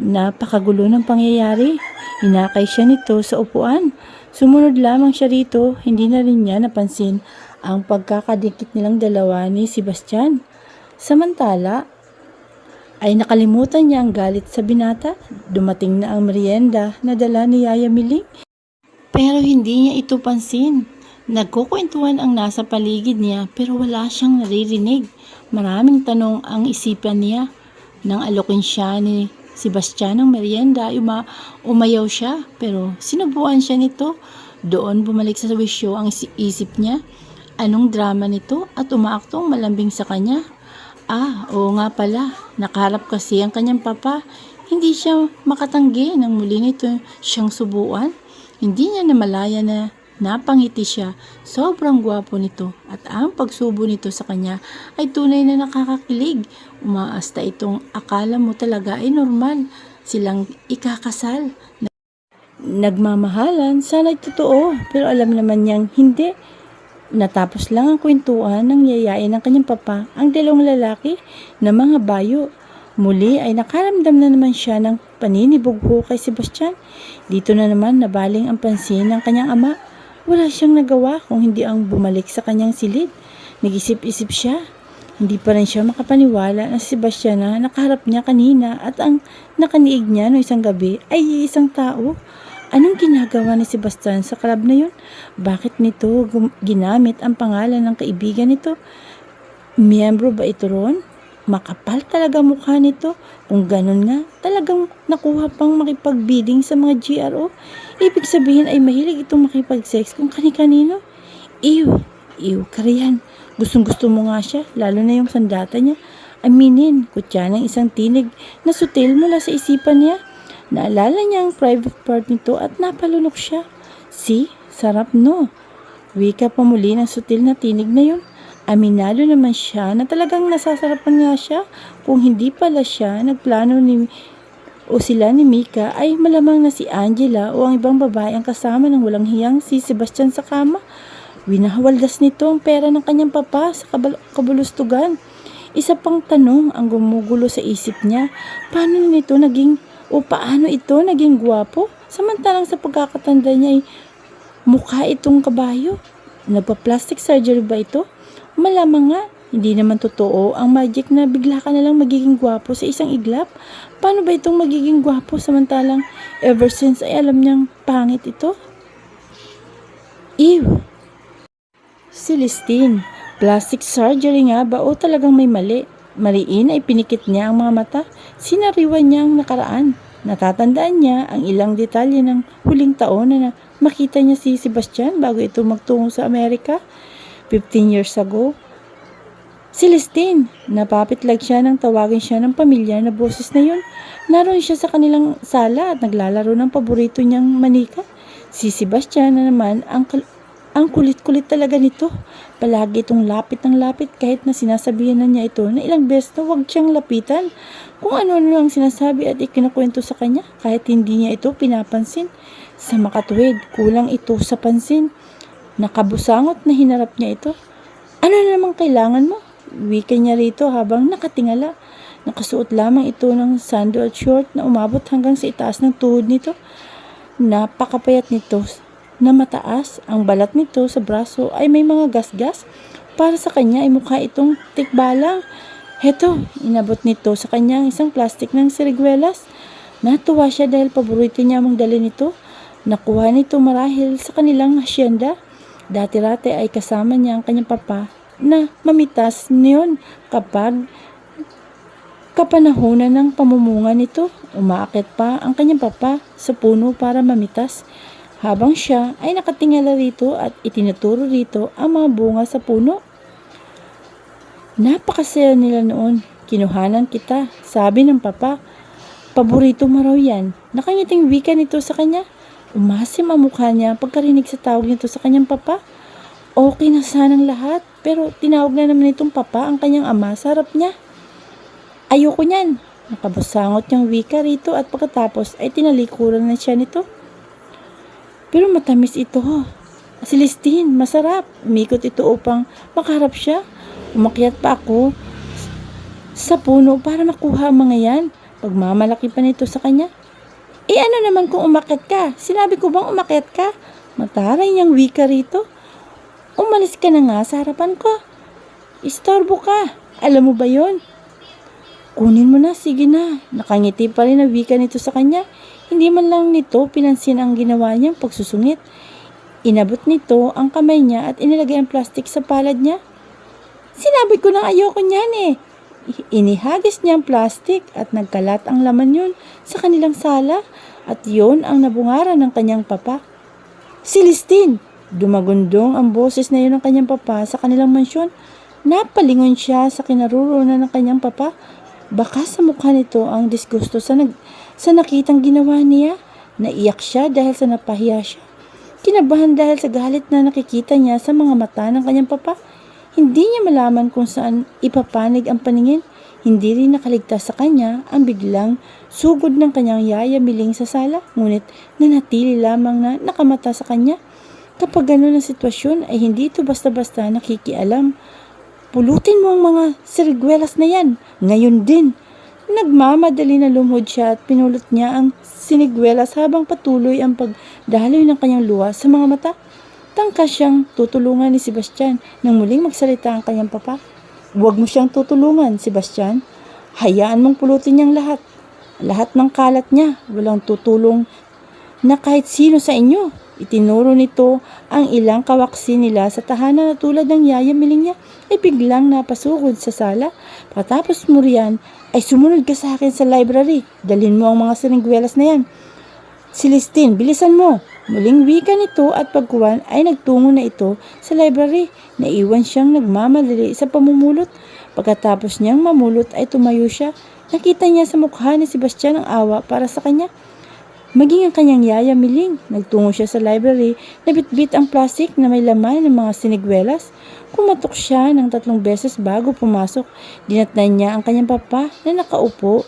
Napakagulo ng pangyayari. Inakay siya nito sa upuan. Sumunod lamang siya rito. Hindi na rin niya napansin ang pagkakadikit nilang dalawa ni Sebastian. Samantala, ay nakalimutan niya ang galit sa binata. Dumating na ang merienda na dala ni Yaya Miling. Pero hindi niya ito pansin. Nagkukwentuhan ang nasa paligid niya pero wala siyang naririnig. Maraming tanong ang isipan niya. Nang alokin siya ni Sebastian ng merienda, umayaw siya pero sinubuan siya nito. Doon bumalik sa wisyo ang isip niya. Anong drama nito at umaaktong malambing sa kanya? Oo nga pala. Nakaharap kasi ang kanyang papa. Hindi siya makatanggi nang muli nito siyang subuan. Hindi niya namalaya na napangiti siya. Sobrang gwapo nito at ang pagsubo nito sa kanya ay tunay na nakakakilig. Umaasta itong akala mo talaga ay normal silang ikakasal. Nagmamahalan, sana'y totoo pero alam naman niyang hindi. Natapos lang ang kwentuhan ng yayain ng kanyang papa ang dalawang lalaki na mga bayo. Muli ay nakaramdam na naman siya ng paninibugho kay Sebastian. Dito na naman nabaling ang pansin ng kanyang ama. Wala siyang nagawa kung hindi ang bumalik sa kanyang silid. Nag-isip-isip siya. Hindi pa rin siya makapaniwala na si Sebastian na nakaharap niya kanina at ang nakaniig niya no isang gabi ay isang tao. Anong ginagawa ni Sebastian sa club na yun? Bakit nito ginamit ang pangalan ng kaibigan nito? Miyembro ba ito ron? Makapal talaga mukha nito. Kung ganun nga, talagang nakuha pang makipag-bidding sa mga GRO. Ibig sabihin ay mahilig itong makipag-sex kung kani-kanino. Ew, ew, Karian. Gustong-gusto mo nga siya, lalo na yung sandata niya. Aminin, kutya ng isang tinig na sutil mula sa isipan niya. Naalala niya ang private part nito at napalunok siya. See, sarap no. Wika pa muli ng sutil na tinig na yun. Aminado naman siya na talagang nasasarapan nga siya. Kung hindi pala siya nagplano o sila ni Mika ay malamang na si Angela o ang ibang babae ang kasama ng walang hiyang si Sebastian sa kama. Winahawaldas nito ang pera ng kanyang papa sa kabulustugan. Isa pang tanong ang gumugulo sa isip niya. Paano ito naging gwapo? Samantalang sa pagkakatanda niya ay mukha itong kabayo. Nagpa-plastic surgery ba ito? Malamang nga, hindi naman totoo ang magic na bigla ka nalang magiging gwapo sa isang iglap. Paano ba itong magiging gwapo samantalang ever since ay alam niyang pangit ito? Ew! Celestine, plastic surgery nga ba o talagang may mali? Mariin ay pinikit niya ang mga mata. Sinariwan niya ang nakaraan. Natatandaan niya ang ilang detalye ng huling taon na makita niya si Sebastian bago ito magtungo sa Amerika. 15 years ago. Celestine, napapitlag siya nang tawagin siya ng pamilya na boses na yun. Naroon siya sa kanilang sala at naglalaro ng paborito niyang manika. Si Sebastian na naman ang kulit-kulit talaga nito. Palagi itong lapit ng lapit kahit na sinasabihan na niya ito na ilang beses na huwag siyang lapitan. Kung ano-ano ang sinasabi at ikinukwento sa kanya kahit hindi niya ito pinapansin. Sa makatuwid, kulang ito sa pansin. Nakabusangot na hinarap niya ito. Ano na namang kailangan mo? Wika niya rito habang nakatingala. Nakasuot lamang ito ng sandal at short na umabot hanggang sa itaas ng tuhod nito. Napakapayat nito na mataas. Ang balat nito sa braso ay may mga gasgas. Para sa kanya ay mukha itong tikbalang. Heto, inabot nito sa kanya ang isang plastik ng siriguelas. Natuwa siya dahil paborito niya mong dalhin ito. Nakuha nito marahil sa kanilang hasyenda. Dati-rati ay kasama niya ang kanyang papa na mamitas niyon kapag kapanahunan ng pamumunga nito. Umaakit pa ang kanyang papa sa puno para mamitas habang siya ay nakatingala rito at itinuturo rito ang mga bunga sa puno. Napakasaya nila noon. Kinuhanan kita, sabi ng papa. Paborito mo raw yan. Nakangiting wika nito sa kanya. Umasim ang mukha niya pagkarinig sa tawag nito sa kanyang papa. Okay na sanang lahat, pero tinawag na naman itong papa ang kanyang ama sa harap niya. Ayoko niyan. Nakabusangot niyang wika rito at pagkatapos ay tinalikuran na siya nito. Pero matamis ito. Celestine, masarap. Umikot ito upang makaharap siya. Umakyat pa ako sa puno para makuha ang mga yan. Pagmamalaki pa nito sa kanya. Ano naman kung umakyat ka? Sinabi ko bang umakyat ka? Mataray niyang wika rito. Umalis ka na nga sa harapan ko. Istorbo ka. Alam mo ba yon? Kunin mo na, sige na. Nakangiti pa rin ang wika nito sa kanya. Hindi man lang nito pinansin ang ginawa niyang pagsusungit. Inabot nito ang kamay niya at inilagay ang plastik sa palad niya. Sinabi ko na ayoko niyan eh. Inihagis niya ang plastik at nagkalat ang laman yun sa kanilang sala at yun ang nabungaran ng kanyang papa. Celestine! Dumagundong ang boses na yun ng kanyang papa sa kanilang mansyon. Napalingon siya sa kinarurunan ng kanyang papa. Baka sa mukha nito ang disgusto sa nakitang ginawa niya. Naiyak siya dahil sa napahiya siya. Kinabahan dahil sa galit na nakikita niya sa mga mata ng kanyang papa. Hindi niya malaman kung saan ipapanig ang paningin. Hindi rin nakaligtas sa kanya ang biglang sugod ng kanyang yaya miling sa sala. Ngunit nanatili lamang na nakamata sa kanya. Kapag gano'n ang sitwasyon ay hindi ito basta-basta nakikialam. Pulutin mo ang mga siriguelas na yan. Ngayon din. Nagmamadali na lumhod siya at pinulot niya ang siniguelas habang patuloy ang pagdaloy ng kanyang luha sa mga mata. Tangkas siyang tutulungan ni Sebastian nang muling magsalita ang kanyang papa. Huwag mo siyang tutulungan, Sebastian. Hayaan mong pulutin niyang lahat. Lahat ng kalat niya. Walang tutulong na kahit sino sa inyo. Itinuro nito ang ilang kawaksi nila sa tahanan na tulad ng yaya miling niya ay biglang napasugod sa sala. Patapos mo riyan ay sumunod ka sa akin sa library. Dalhin mo ang mga sinigwelas na yan. Celestine, bilisan mo. Muling wika nito at pagkuwan ay nagtungo na ito sa library. Naiwan siyang nagmamadali sa pamumulot. Pagkatapos niyang mamulot ay tumayo siya. Nakita niya sa mukha ni Sebastian ang awa para sa kanya. Maging ang kanyang yaya miling. Nagtungo siya sa library, nabitbit ang plastic na may laman ng mga sinigwelas. Kumatok siya ng 3 beses bago pumasok. Dinatnan niya ang kanyang papa na nakaupo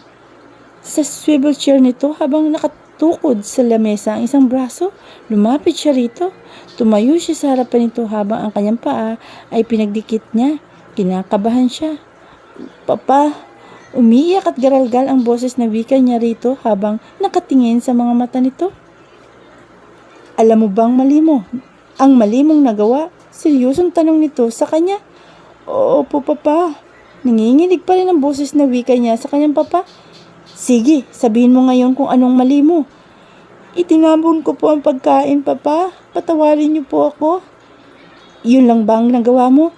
sa swivel chair nito habang nakatukod sa lamesa ang isang braso. Lumapit siya rito. Tumayo siya sa harapan nito habang ang kanyang paa ay pinagdikit niya. Kinakabahan siya. Papa, umiiyak at garalgal ang boses na wika niya rito habang nakatingin sa mga mata nito. Alam mo bang mali mo? Ang mali mong nagawa? Seryosong tanong nito sa kanya. Opo, papa. Nanginginig pa rin ang boses na wika niya sa kanyang papa. Sige, sabihin mo ngayon kung anong mali mo. Itinapon ko po ang pagkain, papa. Patawarin niyo po ako. Yun lang ba ang nagawa mo?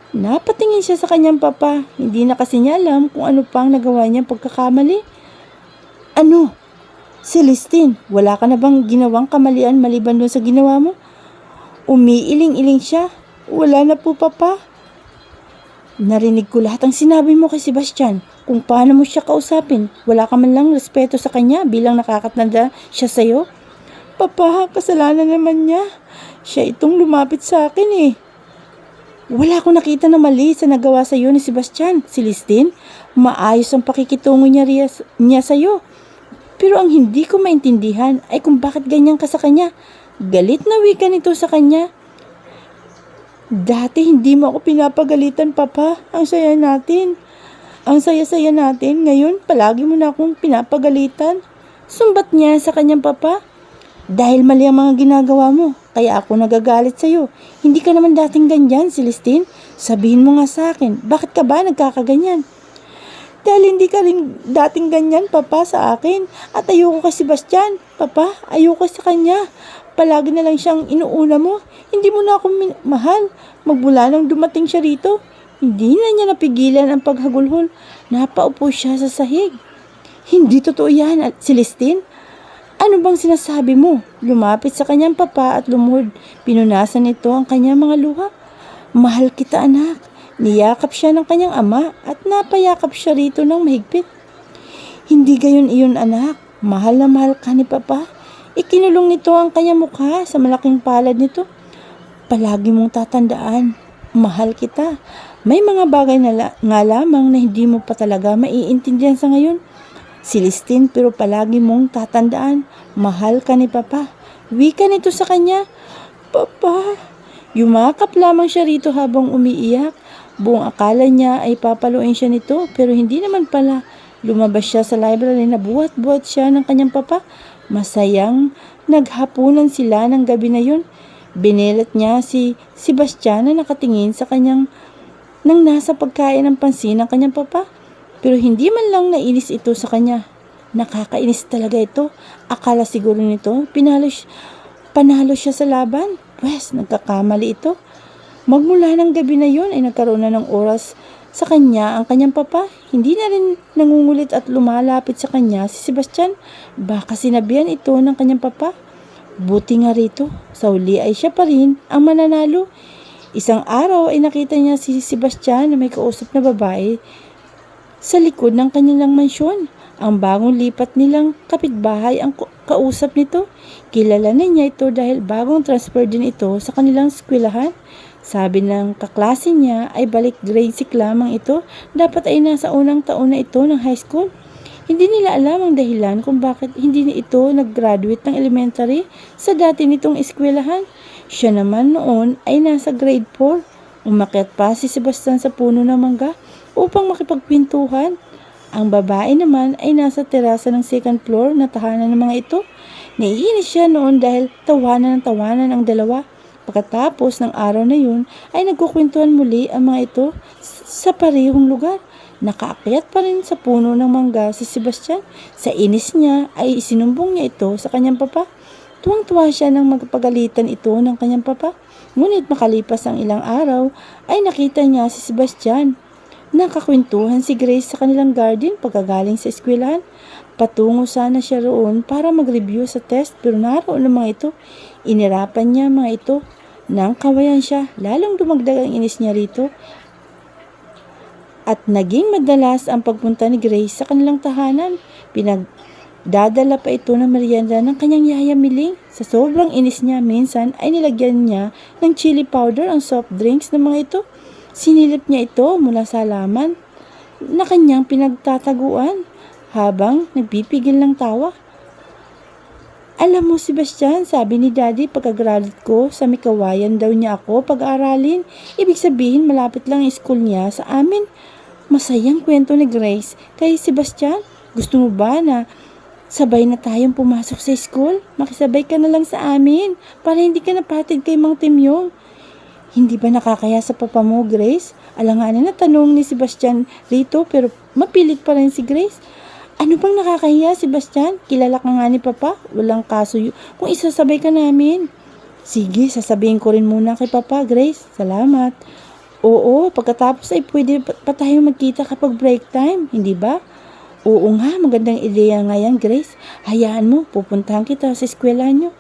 Napatingin siya sa kanyang papa. Hindi na kasi niya alam kung ano pang nagawa niyang pagkakamali. Ano? Celestine, wala ka na bang ginawang kamalian maliban doon sa ginawa mo? Umiiling-iling siya. Wala na po, papa. Narinig ko lahat ang sinabi mo kay Sebastian. Kung paano mo siya kausapin. Wala ka man lang respeto sa kanya bilang nakakatanda siya sa'yo. Papa, kasalanan naman niya. Siya itong lumapit sa akin eh. Wala akong nakita na mali sa nagawa sa iyo ni Sebastian. Celestine, maayos ang pakikitungo niya sa iyo. Pero ang hindi ko maintindihan ay kung bakit ganyan ka sa kanya. Galit na wika nito sa kanya. Dati hindi mo ako pinapagalitan, papa. Ang saya natin. Ang saya-saya natin. Ngayon, palagi mo na akong pinapagalitan. Sumbat niya sa kanyang papa. Dahil mali ang mga ginagawa mo, kaya ako nagagalit sa'yo. Hindi ka naman dating ganyan, Celestine. Sabihin mo nga sa akin, bakit ka ba nagkakaganyan? Dahil hindi ka rin dating ganyan, papa, sa akin. At ayoko kay Sebastian. Papa, ayoko sa kanya. Palagi na lang siyang inuuna mo. Hindi mo na ako mahal. Magmula nang dumating siya rito, hindi na niya napigilan ang paghagulhol. Napaupo siya sa sahig. Hindi totoo yan, Celestine. Ano bang sinasabi mo? Lumapit sa kanyang papa at lumuhod. Pinunasan nito ang kanyang mga luha. Mahal kita, anak. Niyakap siya ng kanyang ama at napayakap siya rito ng mahigpit. Hindi gayon iyon, anak. Mahal na mahal ka ni papa. Ikinulong nito ang kanyang mukha sa malaking palad nito. Palagi mong tatandaan, mahal kita. May mga bagay na nga lamang na hindi mo pa talaga maiintindihan sa ngayon. Celestine, pero palagi mong tatandaan, mahal ka ni papa. Wika nito sa kanya. Papa. Yumakap lamang siya rito habang umiiyak. Buong akala niya ay papaluin siya nito, pero hindi naman pala. Lumabas siya sa library na buhat-buhat siya ng kanyang papa. Masayang naghapunan sila ng gabi na yun. Binilat niya si Sebastian na nakatingin sa kanyang nang nasa pagkain ng pansin ng kanyang papa. Pero hindi man lang nainis ito sa kanya. Nakakainis talaga ito. Akala siguro nito, panalo siya sa laban. Pwes, nagkakamali ito. Magmula ng gabi na yun ay nagkaroon na ng oras sa kanya ang kanyang papa. Hindi na rin nangungulit at lumalapit sa kanya si Sebastian. Baka sinabihan ito ng kanyang papa. Buti nga rito, sa uli ay siya pa rin ang mananalo. Isang araw ay nakita niya si Sebastian na may kausap na babae sa likod ng kanilang mansyon. Ang bagong lipat nilang kapitbahay ang kausap nito. Kilala na niya ito dahil bagong transfer din ito sa kanilang eskwelahan. Sabi ng kaklase niya ay balik grade 6 lamang ito. Dapat ay nasa unang taon na ito ng high school. Hindi nila alam ang dahilan kung bakit hindi na ito nag-graduate ng elementary sa dati nitong eskwelahan. Siya naman noon ay nasa grade 4. Umakyat pa si Sebastian sa puno ng mangga upang makipagpintuhan. Ang babae naman ay nasa terasa ng second floor na tahanan ng mga ito. Naiinis siya noon dahil tawanan ang dalawa. Pagkatapos ng araw na yun ay nagkukwentuhan muli ang mga ito sa parehong lugar. Nakaakyat pa rin sa puno ng mangga si Sebastian. Sa inis niya ay isinumbong niya ito sa kanyang papa. Tuwang-tuwa siya nang magpagalitan ito ng kanyang papa. Ngunit makalipas ang ilang araw ay nakita niya si Sebastian. Nakakwentuhan si Grace sa kanilang garden pagkagaling sa eskwelahan. Patungo sana siya roon para mag-review sa test pero naroon ang mga ito. Inirapan niya mga ito. Nang kawayan siya, lalong dumagdag ang inis niya rito. At naging madalas ang pagpunta ni Grace sa kanilang tahanan. Pinagdadala pa ito ng merienda ng kanyang yaya Miling. Sa sobrang inis niya, minsan ay nilagyan niya ng chili powder ang soft drinks ng mga ito. Sinilip niya ito mula sa halaman na kanyang pinagtataguan habang nagpipigil ng tawa. Alam mo, Sebastian, sabi ni Daddy pagka-graduate ko, sa Mikawayan daw niya ako pag-aaralin. Ibig sabihin, malapit lang ang school niya sa amin. Masayang kwento ni Grace kay Sebastian. Gusto mo ba na sabay na tayong pumasok sa school? Makisabay ka na lang sa amin para hindi ka napatid kay Mang Timyong. Hindi ba nakakaya sa papa mo, Grace? Alanganin na tanong ni Sebastian rito pero mapilit pa rin si Grace. Ano bang nakakahiya, Sebastian? Kilala ka nga ni Papa. Walang kaso kung isasabay ka namin. Sige, sasabihin ko rin muna kay Papa, Grace. Salamat. Oo, pagkatapos ay pwede pa tayo magkita kapag break time, hindi ba? Oo nga, magandang ideya nga yan, Grace. Hayaan mo, pupuntahan kita sa eskwela nyo.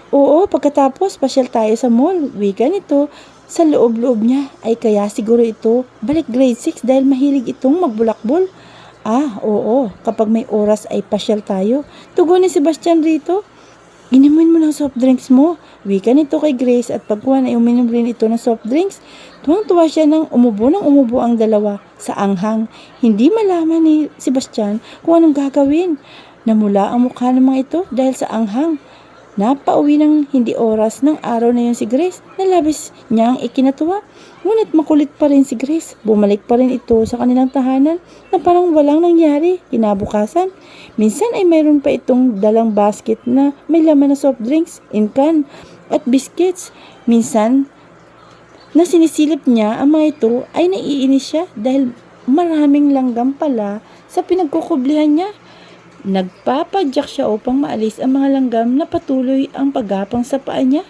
Oo, pagkatapos pasyal tayo sa mall. Wika nito. Sa loob-loob niya ay kaya siguro ito balik grade 6 dahil mahilig itong magbulakbol. Ah, oo. Kapag may oras ay pasyal tayo. Tugon ni Sebastian rito. Inumin mo ng soft drinks mo. Wika nito kay Grace at pagkuhan ay uminom rin ito ng soft drinks. Tuwang-tuwa siya nang umubo ang dalawa sa anghang. Hindi malaman ni Sebastian kung anong gagawin. Namula ang mukha ng mga ito dahil sa anghang. Napauwi ng hindi oras ng araw na yun si Grace na labis niyang ikinatuwa. Ngunit makulit pa rin si Grace. Bumalik pa rin ito sa kanilang tahanan na parang walang nangyari. Kinabukasan, minsan ay mayroon pa itong dalang basket na may laman na soft drinks, incan at biscuits. Minsan na sinisilip niya ang mga ito ay naiinis siya dahil maraming langgam pala sa pinagkukublihan niya. Nagpapadyak siya upang maalis ang mga langgam na patuloy ang paggapang sa paa niya.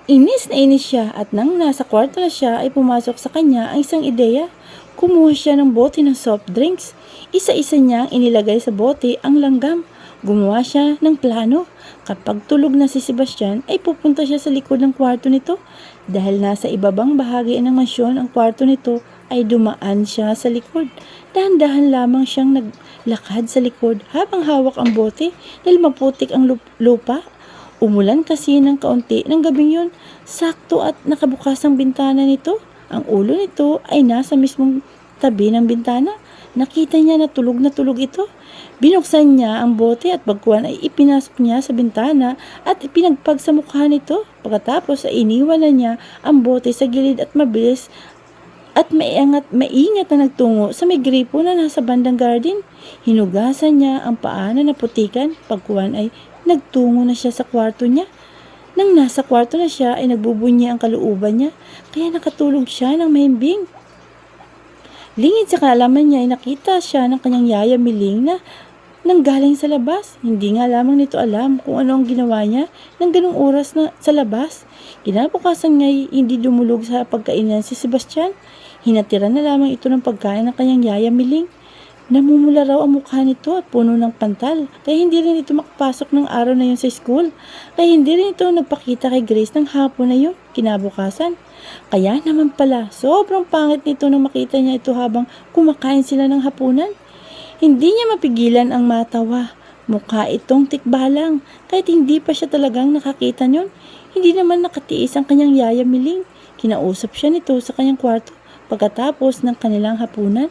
Inis na inis siya at nang nasa kwarto na siya ay pumasok sa kanya ang isang ideya. Kumuha siya ng bote ng soft drinks. Isa-isa niyang inilagay sa bote ang langgam. Gumawa siya ng plano. Kapag tulog na si Sebastian ay pupunta siya sa likod ng kwarto nito. Dahil nasa ibabang bahagi ng mansyon ang kwarto nito ay dumaan siya sa likod. Dahan-dahan lamang siyang naglakad sa likod habang hawak ang bote dahil maputik ang lupa. Umulan kasi ng kaunti ng gabing yun. Sakto at nakabukas ang bintana nito. Ang ulo nito ay nasa mismong tabi ng bintana. Nakita niya na tulog ito. Binuksan niya ang bote at bagkuhan ay ipinasok niya sa bintana at ipinagpag sa mukha nito. Pagkatapos ay iniwan na niya ang bote sa gilid at mabilis at maingat na nagtungo sa may gripo na nasa bandang garden. Hinugasan niya ang paa na naputikan. Pagkuhan ay nagtungo na siya sa kwarto niya. Nang nasa kwarto na siya ay nagbubunyi ang kalooban niya kaya nakatulog siya ng mahimbing. Lingid sa kaalaman niya ay nakita siya ng kanyang yaya Miling na nanggaling sa labas. Hindi nga lamang nito alam kung ano ang ginawa niya ng ganung oras na sa labas. Kinabukasan nga hindi dumulog sa pagkainan si Sebastian. Hinatira na lamang ito ng pagkain ng kanyang yaya Miling. Namumula raw ang mukha nito at puno ng pantal, kaya hindi rin ito makapasok ng araw na yun sa school. Kaya hindi rin ito nagpakita kay Grace ng hapon na yun, kinabukasan. Kaya naman pala, sobrang pangit nito nang makita niya ito habang kumakain sila ng hapunan. Hindi niya mapigilan ang matawa. Mukha itong tikbalang, kahit hindi pa siya talagang nakakita niyon. Hindi naman nakatiis ang kanyang yaya Miling. Kinausap siya nito sa kanyang kwarto pagkatapos ng kanilang hapunan.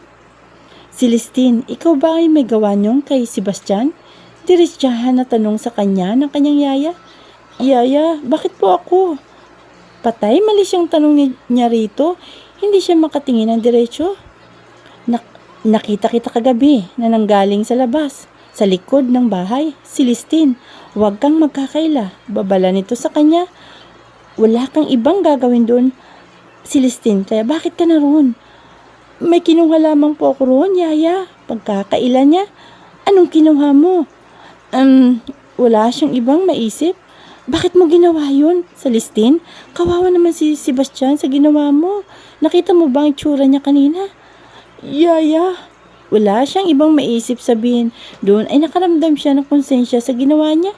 Celestine, ikaw ba ay may gawa niyong kay Sebastian? Diretsyahan na tanong sa kanya ng kanyang yaya. Yaya, bakit po ako? Patay mali siyang tanong niya rito. Hindi siya makatingin ng diretsyo. Nakita kita kagabi na nanggaling sa labas, sa likod ng bahay. Celestine, huwag kang magkakaila. Babala nito sa kanya. Wala kang ibang gagawin doon, Celestine, kaya bakit ka naroon? May kinuha lamang po ako roon, Yaya. Pagkakailan niya. Anong kinuha mo? Wala siyang ibang maisip. Bakit mo ginawa yun, Celestine? Kawawa naman si Sebastian sa ginawa mo. Nakita mo ba ang itsura niya kanina? Yaya, wala siyang ibang maisip sabihin. Doon ay nakaramdam siya ng konsensya sa ginawa niya.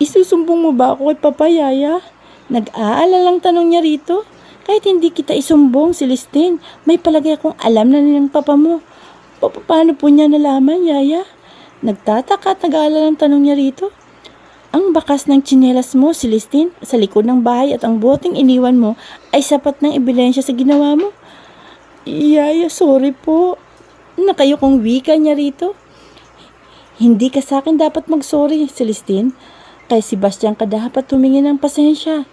Isusumbong mo ba ako kay Papa, Yaya? Nag-aalalang tanong niya rito. Kahit hindi kita isumbong, Celestine, may palagay akong alam na ng Papa mo. Paano po niya nalaman, Yaya? Nagtataka at nag-aalalang tanong niya rito. Ang bakas ng tsinelas mo, Celestine, sa likod ng bahay at ang boteng iniwan mo ay sapat ng ebidensya sa ginawa mo. Yaya, sorry po. Nakayokong wika niya rito. Hindi ka sa akin dapat mag-sorry, Celestine. Kay Sebastian ka dapat humingi ng pasensya.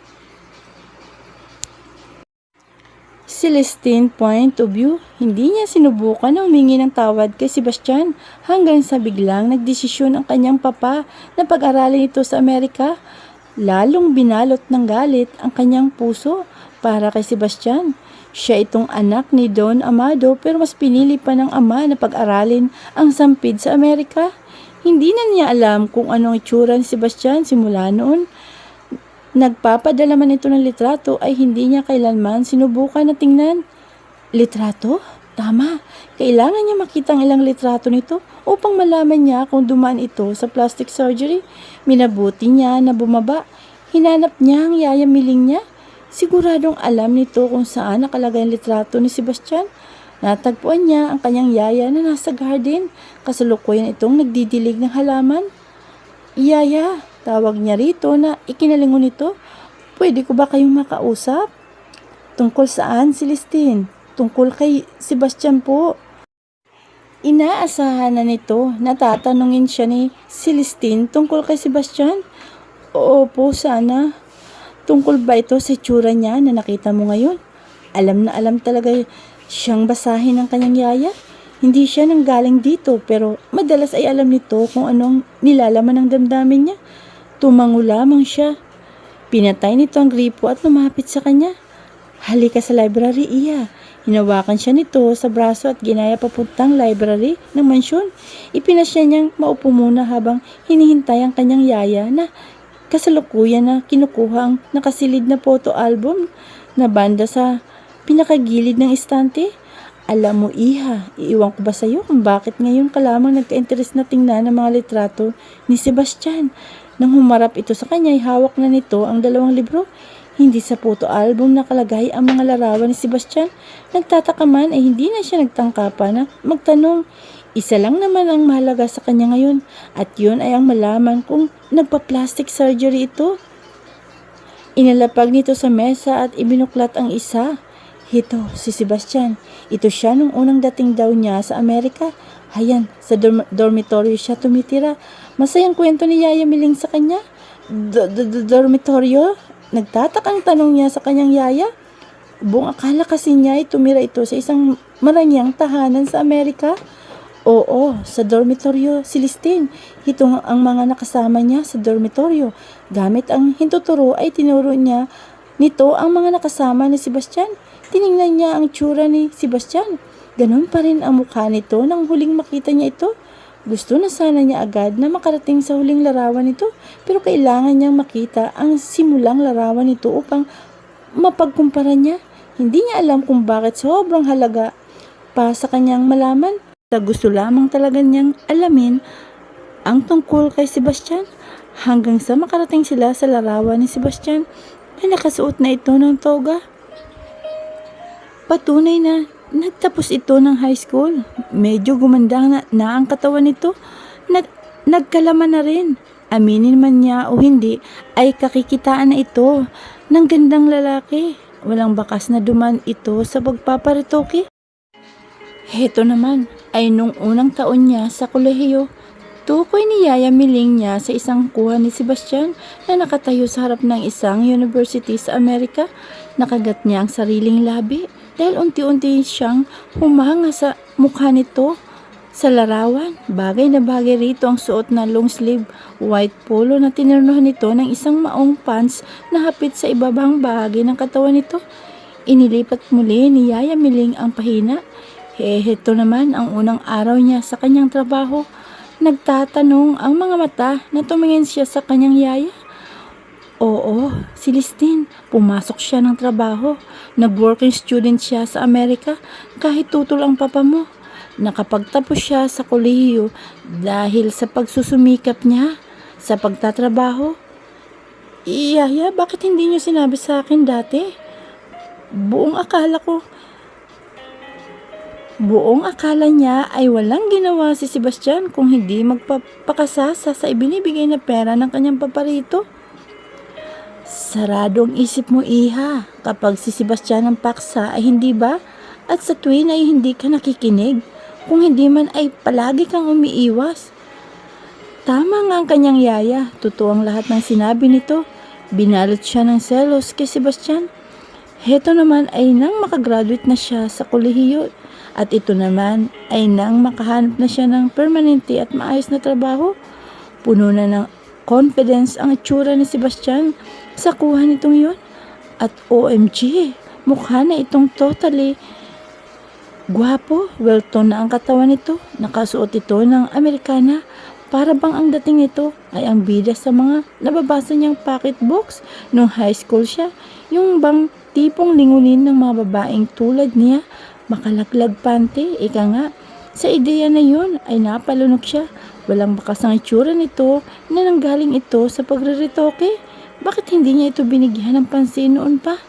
Celestine point of view, hindi niya sinubukan na humingi ng tawad kay Sebastian hanggang sa biglang nagdesisyon ang kanyang papa na pag-aralin ito sa Amerika. Lalong binalot ng galit ang kanyang puso para kay Sebastian. Siya itong anak ni Don Amado pero mas pinili pa ng ama na pag-aralin ang sampid sa Amerika. Hindi na niya alam kung anong itsura ni Sebastian simula noon. Nagpapadala man ito ng litrato ay hindi niya kailanman sinubukan na tingnan. Litrato? Tama. Kailangan niya makita ang ilang litrato nito upang malaman niya kung dumaan ito sa plastic surgery. Minabuti niya na bumaba. Hinanap niya ang yaya miling niya. Siguradong alam nito kung saan nakalagay ang litrato ni Sebastian. Natagpuan niya ang kanyang yaya na nasa garden. Kasalukuyan itong nagdidilig ng halaman. Yaya, tawag niya rito na ikinalingon nito. Pwede ko ba kayong makausap? Tungkol saan, Celestine? Tungkol kay Sebastian po. Inaasahan na nito na tatanungin siya ni Celestine tungkol kay Sebastian. Opo, sana. Tungkol ba ito sa itsura niya na nakita mo ngayon? Alam na alam talaga siyang basahin ng kanyang yaya. Hindi siya nanggaling dito pero madalas ay alam nito kung anong nilalaman ng damdamin niya. Tumango lamang siya. Pinatay nito ang gripo at lumapit sa kanya. Halika sa library, Iya. Hinawakan siya nito sa braso at ginaya papuntang library ng mansyon. Ipinasya niyang maupo muna habang hinihintay ang kanyang yaya na kasalukuyan na kinukuha ang nakasilid na photo album na banda sa pinakagilid ng istante. Alam mo, Iha, iiwan ko ba sa'yo kung bakit ngayon ka lamang nagka-interes na tingnan ang mga litrato ni Sebastian? Nang humarap ito sa kanya, hawak na nito ang 2 libro. Hindi sa photo album nakalagay ang mga larawan ni Sebastian. Nagtataka man ay hindi na siya nagtangka pa na magtanong. Isa lang naman ang mahalaga sa kanya ngayon at yun ay ang malaman kung nagpa-plastic surgery ito. Inalapag nito sa mesa at ibinuklat ang isa. Ito, si Sebastian. Ito siya nung unang dating daw niya sa Amerika. Hayan, sa dormitoryo siya tumitira. Masayang kwento ni Yaya Miling sa kanya. Dormitoryo? Nagtatakang tanong niya sa kanyang yaya. Buong akala kasi niya ay tumira ito sa isang maranyang tahanan sa Amerika. Oo, sa dormitoryo, Celestine. Ito ang mga nakasama niya sa dormitoryo. Gamit ang hintuturo ay tinuro niya nito ang mga nakasama ni Sebastian. Tiningnan niya ang tsura ni Sebastian. Ganon pa rin ang mukha nito nang huling makita niya ito. Gusto na sana niya agad na makarating sa huling larawan nito, pero kailangan niyang makita ang simulang larawan nito upang mapagkumpara niya. Hindi niya alam kung bakit sobrang halaga pa sa kanyang malaman. Gusto lamang talaga niyang alamin ang tungkol kay Sebastian hanggang sa makarating sila sa larawan ni Sebastian. May nakasuot na ito ng toga. Patunay na nagtapos ito ng high school. Medyo gumanda na ang katawan nito. Nagkalaman na rin. Aminin man niya o hindi ay kakikitaan na ito ng gandang lalaki. Walang bakas na duman ito sa pagpaparitoke. Heto naman ay nung unang taon niya sa kolehiyo, tukoy ni Yaya Miling niya sa isang kuha ni Sebastian na nakatayo sa harap ng isang university sa Amerika. Nakagat niya ang sariling labi dahil unti-unti siyang humanga sa mukha nito sa larawan. Bagay na bagay rito ang suot na long sleeve white polo na tinirnohan nito ng isang maong pants na hapit sa ibabang bahagi ng katawan nito. Inilipat muli ni Yaya Miling ang pahina. Heto naman ang unang araw niya sa kanyang trabaho. Nagtatanong ang mga mata na tumingin siya sa kanyang yaya. Oo, si Listin. Pumasok siya ng trabaho. Nag-working student siya sa Amerika kahit tutol ang papa mo. Nakapagtapos siya sa kolehiyo dahil sa pagsusumikap niya sa pagtatrabaho. Yaya, bakit hindi niyo sinabi sa akin dati? Buong akala niya ay walang ginawa si Sebastian kung hindi magpapakasasa sa ibinibigay na pera ng kanyang paparito. Sarado ang isip mo, iha, kapag si Sebastian ang paksa ay hindi ba? At sa tuwin ay hindi ka nakikinig. Kung hindi man ay palagi kang umiiwas. Tama nga ang kanyang yaya. Totoo ang lahat ng sinabi nito. Binalot siya ng selos kay Sebastian. Heto naman ay nang makagraduate na siya sa kolehiyo at ito naman ay nang makahanap na siya ng permanente at maayos na trabaho. Puno na ng confidence ang itsura ni Sebastian sa kuha nitong yun. At OMG, mukha na itong totally gwapo, well-toned na ang katawan nito. Nakasuot ito ng Amerikana. Para bang ang dating nito ay ang bida sa mga nababasa niyang pocketbooks nung high school siya. Yung bang tipong lingunin ng mga babaeng tulad niya, makalaglag pante, ika nga. Sa ideya na yun ay napalunok siya. Walang bakas ang itsura nito na nanggaling ito sa pagre-retoke. Bakit hindi niya ito binigyan ng pansin noon pa?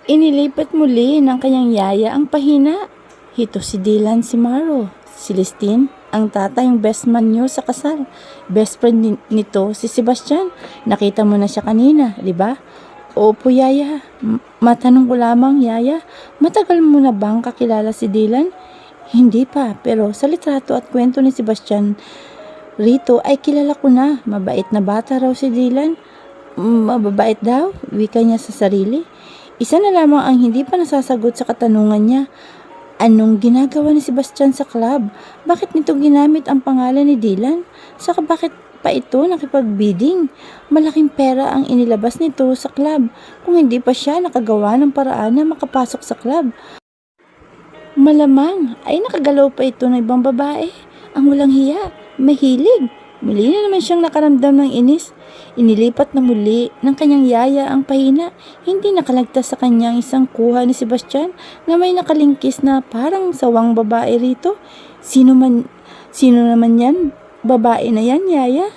Inilipat muli ng kanyang yaya ang pahina. Hito si Dylan, si Maro, si Listin, ang tatay, yung best man niyo sa kasal. Best friend nito si Sebastian. Nakita mo na siya kanina, di ba? Opo, yaya. Matanong ko lamang, yaya, matagal mo na bang kakilala si Dylan? Hindi pa, pero sa litrato at kwento ni Sebastian rito ay kilala ko na. Mabait na bata raw si Dylan. Mababait daw, wika niya sa sarili. Isa na lamang ang hindi pa nasasagot sa katanungan niya. Anong ginagawa ni Sebastian sa club? Bakit nito ginamit ang pangalan ni Dylan? Saka bakit pa ito nakipag-bidding? Malaking pera ang inilabas nito sa club kung hindi pa siya nakagawa ng paraan na makapasok sa club. Malamang ay nakagalaw pa ito ng ibang babae. Ang walang hiya, mahilig. Muli na naman siyang nakaramdam ng inis. Inilipat na muli ng kanyang yaya ang pahina. Hindi nakalagtas sa kanyang isang kuha ni Sebastian na may nakalingkis na parang sawang babae rito. Sino naman yan? Babae na yan, yaya?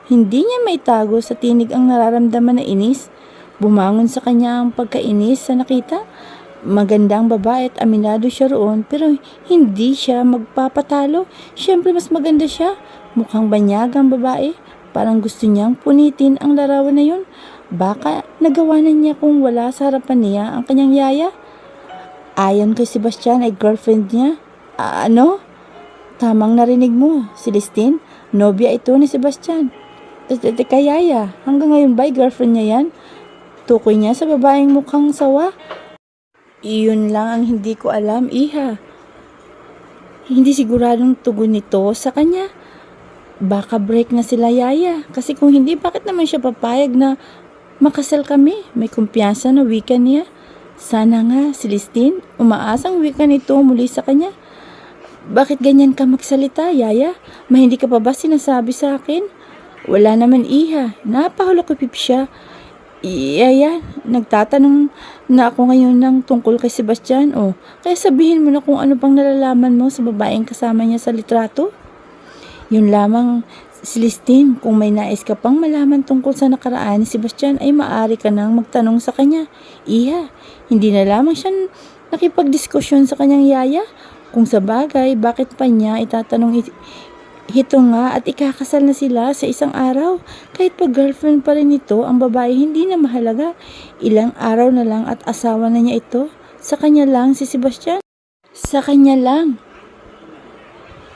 Hindi niya maitago sa tinig ang nararamdaman na inis. Bumangon sa kanya ang pagkainis sa nakita. Magandang babae at aminado siya roon pero hindi siya magpapatalo. Siyempre mas maganda siya. Mukhang banyagang babae. Parang gusto niyang punitin ang larawan na yun. Baka nagawa na niya kung wala sa harapan niya ang kanyang yaya. Ayon kay Sebastian ay girlfriend niya. Ano? Tamang narinig mo, Celestine. Nobya ito ni Sebastian. Teka, yaya, hanggang ngayon ba girlfriend niya yan? Tukoy niya sa babaeng mukhang sawa. Iyon lang ang hindi ko alam, iha. Hindi siguradong tugon nito sa kanya. Baka break na sila, yaya. Kasi kung hindi, bakit naman siya papayag na makasal kami? May kumpiyansa na wika niya. Sana nga, Celestine, umaasang wika nito muli sa kanya. Bakit ganyan ka magsalita, yaya? May hindi ka pa ba sinasabi sa akin? Wala naman, iha. Napahulokipip siya. Yaya, nagtatanong na ako ngayon ng tungkol kay Sebastian. Kaya sabihin mo na kung ano pang nalalaman mo sa babaeng kasama niya sa litrato. Yun lamang, Celestine, kung may nais ka pang malaman tungkol sa nakaraan ni Sebastian ay maaari ka nang magtanong sa kanya. Iha, hindi na lamang siya nakipagdiskusyon sa kanyang yaya. Kung sa bagay, bakit pa niya itatanong ito nga at ikakasal na sila sa isang araw? Kahit pa girlfriend pa rin ito, ang babae hindi na mahalaga. Ilang araw na lang at asawa na niya ito. Sa kanya lang si Sebastian. Sa kanya lang.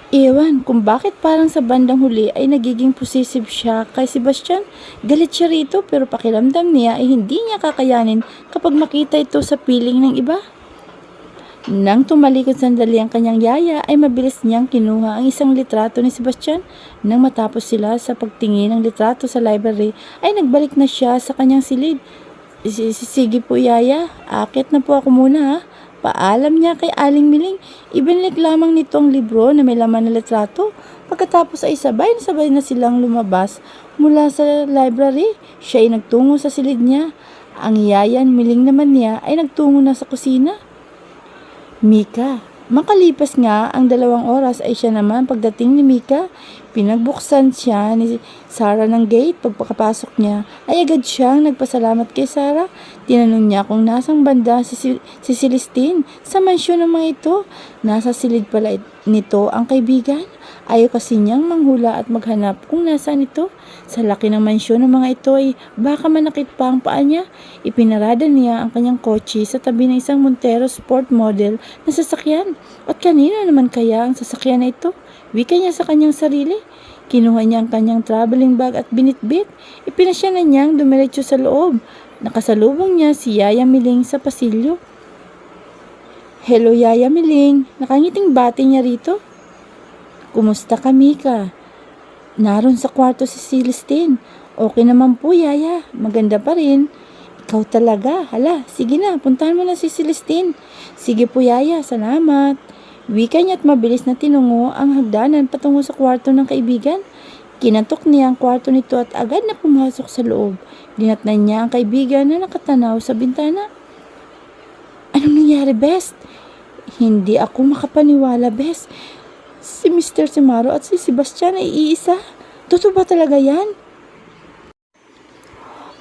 Ewan kung bakit parang sa bandang huli ay nagiging possessive siya kay Sebastian. Galit siya rito pero pakiramdam niya ay hindi niya kakayanin kapag makita ito sa piling ng iba. Nang tumalikod sandali ang kanyang yaya ay mabilis niyang kinuha ang isang litrato ni Sebastian. Nang matapos sila sa pagtingin ng litrato sa library ay nagbalik na siya sa kanyang silid. Sige po, Yaya. Akit na po ako muna, ha. Paalam niya kay Aling Miling. Ibinalik lamang nito ang libro na may laman na litrato. Pagkatapos ay sabay na silang lumabas mula sa library. Siya ay nagtungo sa silid niya. Ang Yaya Miling naman niya ay nagtungo na sa kusina. Mika. Makalipas nga ang 2 oras ay siya naman pagdating ni Mika. Pinagbuksan siya ni Sarah ng gate. Pagpakapasok niya ay agad siyang nagpasalamat kay Sarah. Tinanong niya kung nasang banda si Celestine sa mansyon ng mga ito. Nasa silid pala nito ang kaibigan. Ayaw kasi niyang manghula at maghanap kung nasaan ito. Sa laki ng mansyon ng mga ito ay baka manakit pa ang paa niya. Ipinarada niya ang kanyang kotse sa tabi ng isang Montero sport model na sasakyan. At kanina naman kaya ang sasakyan na ito? Wika niya sa kanyang sarili. Kinuha niya ang kanyang traveling bag at binitbit. Ipinasya na niyang dumiretso sa loob. Nakasalubong niya si Yaya Miling sa pasilyo. Hello, Yaya Miling. Nakangiting bati niya rito. Kumusta ka, Mika? Naroon sa kwarto si Celestine. Okay naman po, Yaya. Maganda pa rin. Ikaw talaga. Hala, sige na. Puntahan mo na si Celestine. Sige po, Yaya. Salamat. Wika niya at mabilis na tinungo ang hagdanan patungo sa kwarto ng kaibigan. Kinatok niya ang kwarto nito at agad na pumasok sa loob. Dinatnan niya ang kaibigan na nakatanaw sa bintana. Anong nangyari, Best? Hindi ako makapaniwala, Best. Si Mr. Simaro at si Sebastian ay iisa. Totoo ba talaga yan?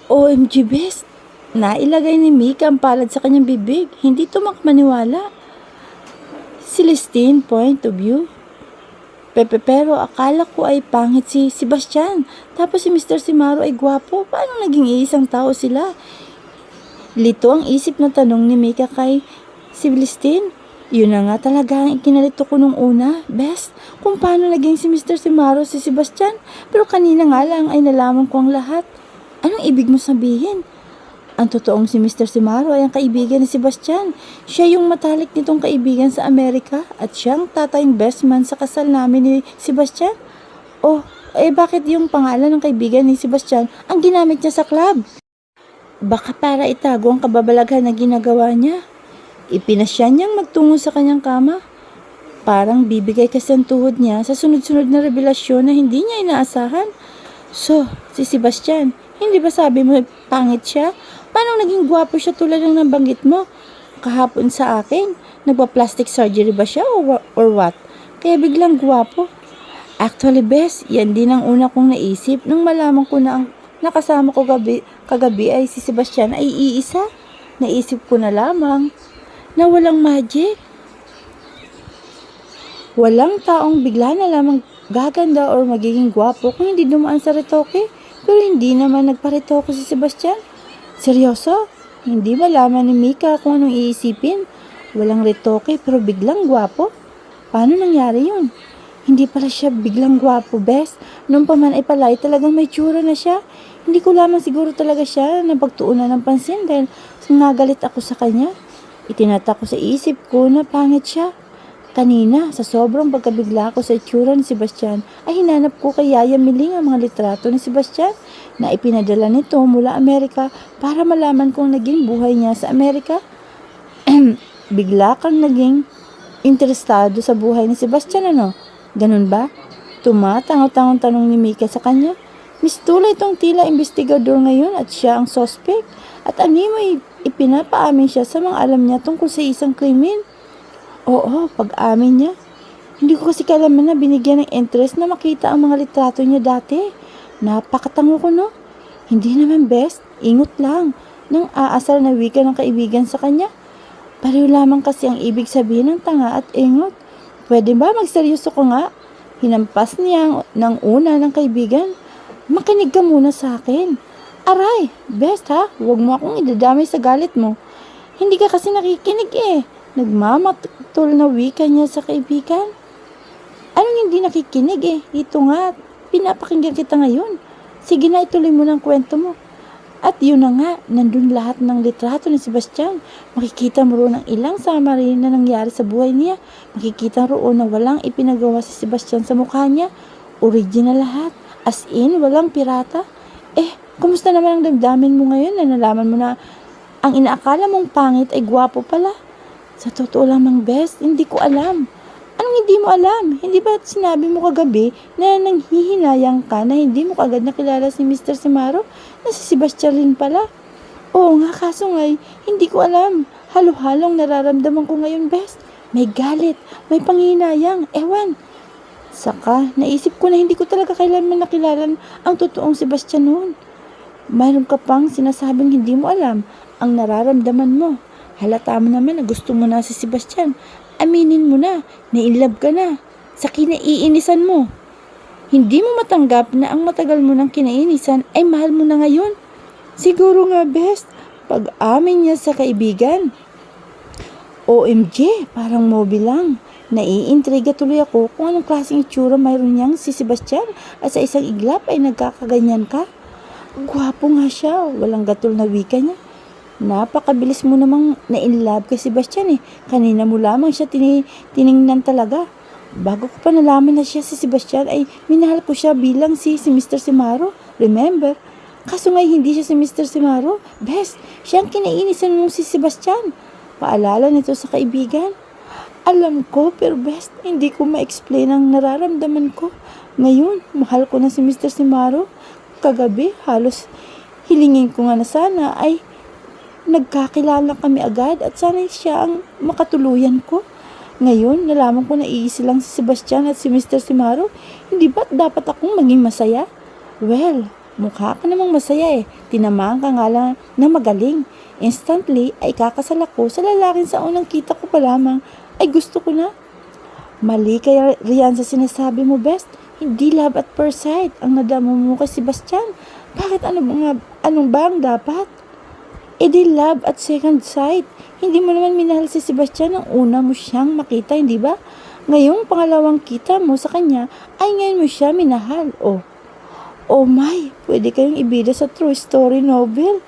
OMG, Best. Nailagay ni Mika ang palad sa kanyang bibig. Hindi ito makapaniwala. Celestine, point of view. Pero akala ko ay pangit si Sebastian. Tapos si Mr. Simaro ay gwapo. Paano naging iisang tao sila? Lito ang isip na tanong ni Mika kay Celestine. Yun na nga talaga ang ikinalito ko nung una, Best, kung paano naging si Mr. Simaro si Sebastian. Pero kanina nga lang ay nalaman ko ang lahat. Anong ibig mo sabihin? Ang totoong si Mr. Simaro ay ang kaibigan ni Sebastian. Siya yung matalik nitong kaibigan sa Amerika at siyang tatayong best man sa kasal namin ni Sebastian. Oh, bakit yung pangalan ng kaibigan ni Sebastian ang ginamit niya sa club? Baka para itago ang kababalaghan na ginagawa niya. Ipinasya niyang magtungo sa kanyang kama. Parang bibigay kasi ang tuhod niya sa sunod-sunod na revelasyon na hindi niya inaasahan. So, si Sebastian, hindi ba sabi mo pangit siya? Paano naging gwapo siya tulad ng nabanggit mo? Kahapon sa akin, nagpa-plastic surgery ba siya or what? Kaya biglang gwapo. Actually, Bes, yan din ang una kong naisip nung malaman ko na ang nakasama ko kagabi ay si Sebastian ay iisa. Naisip ko na lamang na walang magic. Walang taong bigla na lamang gaganda or magiging gwapo kung hindi dumaan sa retoke. Pero hindi naman nagparetoke si Sebastian. Seryoso? Hindi malaman ni Mika kung anong iisipin. Walang retoke pero biglang gwapo? Paano nangyari yun? Hindi pala siya biglang gwapo, Bes. Noong pa man ay palay talagang may tsura na siya. Hindi ko lamang siguro talaga siya na pagtuunan ng pansin dahil nagalit ako sa kanya. Itinatak ko sa isip ko na pangit siya. Kanina, sa sobrang pagkabigla ko sa itsura ni Sebastian, ay hinanap ko kay Yaya Miling ang mga litrato ni Sebastian na ipinadala nito mula Amerika para malaman kung naging buhay niya sa Amerika. Bigla kang naging interesado sa buhay ni Sebastian, ano? Ganun ba? Tumatangaw-tangong tanong ni Mika sa kanya. Mistula itong tila investigador ngayon at siya ang suspect. At animoy ipinapaamin siya sa mga alam niya tungkol sa isang krimen. Oo, pag-amin niya. Hindi ko kasi kalaman na binigyan ng interest na makita ang mga litrato niya dati. Napakatango ko, no? Hindi naman, Best. Ingot lang. Nang aasar na wika ng kaibigan sa kanya. Pareho lamang kasi ang ibig sabihin ng tanga at ingot. Pwede ba magseryoso ko nga? Hinampas niya ng una ng kaibigan. Makinig ka muna sa akin. Aray, Best ha, huwag mo akong idadamay sa galit mo. Hindi ka kasi nakikinig eh. Nagmamatol na wika niya sa kaibigan. Anong hindi nakikinig eh? Ito nga, pinapakinggan kita ngayon. Sige na, ituloy mo ng kwento mo. At yun na nga, nandun lahat ng litrato ni Sebastian. Makikita mo roon ang ilang summary na nangyari sa buhay niya. Makikita roon na walang ipinagawa si Sebastian sa mukha niya. Original lahat. As in, walang pirata. Kumusta naman ang damdamin mo ngayon na nalaman mo na ang inaakala mong pangit ay gwapo pala? Sa totoo lamang, best, hindi ko alam. Anong hindi mo alam? Hindi ba sinabi mo kagabi na nanghihinayang ka na hindi mo kagad nakilala si Mr. Simaro na si Sebastian rin pala? Oo nga, kaso nga'y hindi ko alam. Halo-halong nararamdaman ko ngayon, best. May galit, may panghihinayang, ewan. Saka, naisip ko na hindi ko talaga kailanman nakilala ang totoong Sebastian noon. Mayroon ka pang sinasabing hindi mo alam ang nararamdaman mo. Halata mo naman na gusto mo na si Sebastian. Aminin mo na in-love ka na. Sa kinaiinisan mo. Hindi mo matanggap na ang matagal mo ng kinainisan ay mahal mo na ngayon. Siguro nga, best, pag-amin niya sa kaibigan. OMG, parang movie lang. Naiintriga tuloy ako kung anong klaseng itsura mayroon niyang si Sebastian at sa isang iglap ay nagkakaganyan ka. Gwapo nga siya, walang gatol na wika niya. Napakabilis mo namang na-inlove kay Sebastian eh. Kanina mo lamang siya tiningnan talaga. Bago ko pa nalaman na siya si Sebastian ay minahal ko siya bilang si Mr. Simaro. Remember? Kaso nga hindi siya si Mr. Simaro. Best, siya ang kinainisan mong si Sebastian. Paalala nito sa kaibigan. Alam ko, pero best, hindi ko ma-explain ang nararamdaman ko. Ngayon, mahal ko na si Mr. Simaro. Kagabi, halos hilingin ko nga na sana ay nagkakilala kami agad at sana siya ang makatuluyan ko. Ngayon, nalaman ko na iisi lang si Sebastian at si Mr. Simaro. Hindi ba't dapat akong maging masaya? Well, mukha ka namang masaya eh. Tinamaan ka nga lang na magaling. Instantly ay kakasal ako sa lalaking sa unang kita ko pa lamang ay gusto ko na. Mali kaya riyan sa sinasabi mo, best. Hindi love at first sight ang nadamo mo kay Sebastian. Bakit anong ba ang dapat? E di love at second sight. Hindi mo naman minahal si Sebastian nang una mo siyang makita, hindi ba? Ngayong pangalawang kita mo sa kanya ay ngayon mo siya minahal. Oh my, pwede kayong ibida sa true story novel.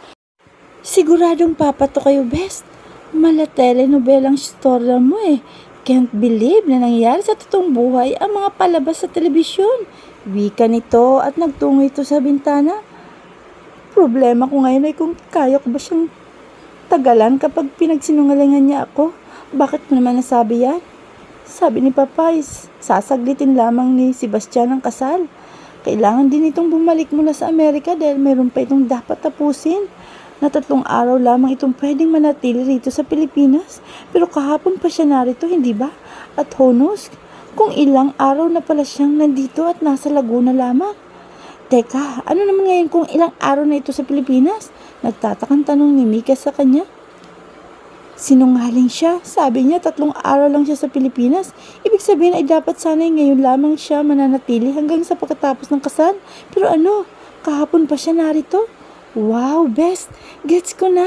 Siguradong papato kayo, best. Mala telenovelang story mo eh. Can't believe na nangyari sa totoong buhay ang mga palabas sa telebisyon. Wika nito at nagtungo ito sa bintana. Problema ko ngayon ay kung kaya ko ba siyang tagalan kapag pinagsinungalingan niya ako. Bakit mo naman nasabi yan? Sabi ni Papa is sasaglitin lamang ni Sebastian ang kasal. Kailangan din itong bumalik mula sa Amerika dahil mayroon pa itong dapat tapusin. Na 3 araw lamang itong pwedeng manatili rito sa Pilipinas. Pero kahapon pa siya narito, hindi ba? At who knows kung ilang araw na pala siyang nandito at nasa Laguna lamang. Teka, ano naman ngayon kung ilang araw na ito sa Pilipinas? Nagtatakang tanong ni Mika sa kanya. Sinungaling siya. Sabi niya 3 araw lang siya sa Pilipinas. Ibig sabihin ay dapat sana'y ngayon lamang siya mananatili hanggang sa pagkatapos ng kasal. Pero ano, kahapon pa siya narito? Wow, best! Gets ko na!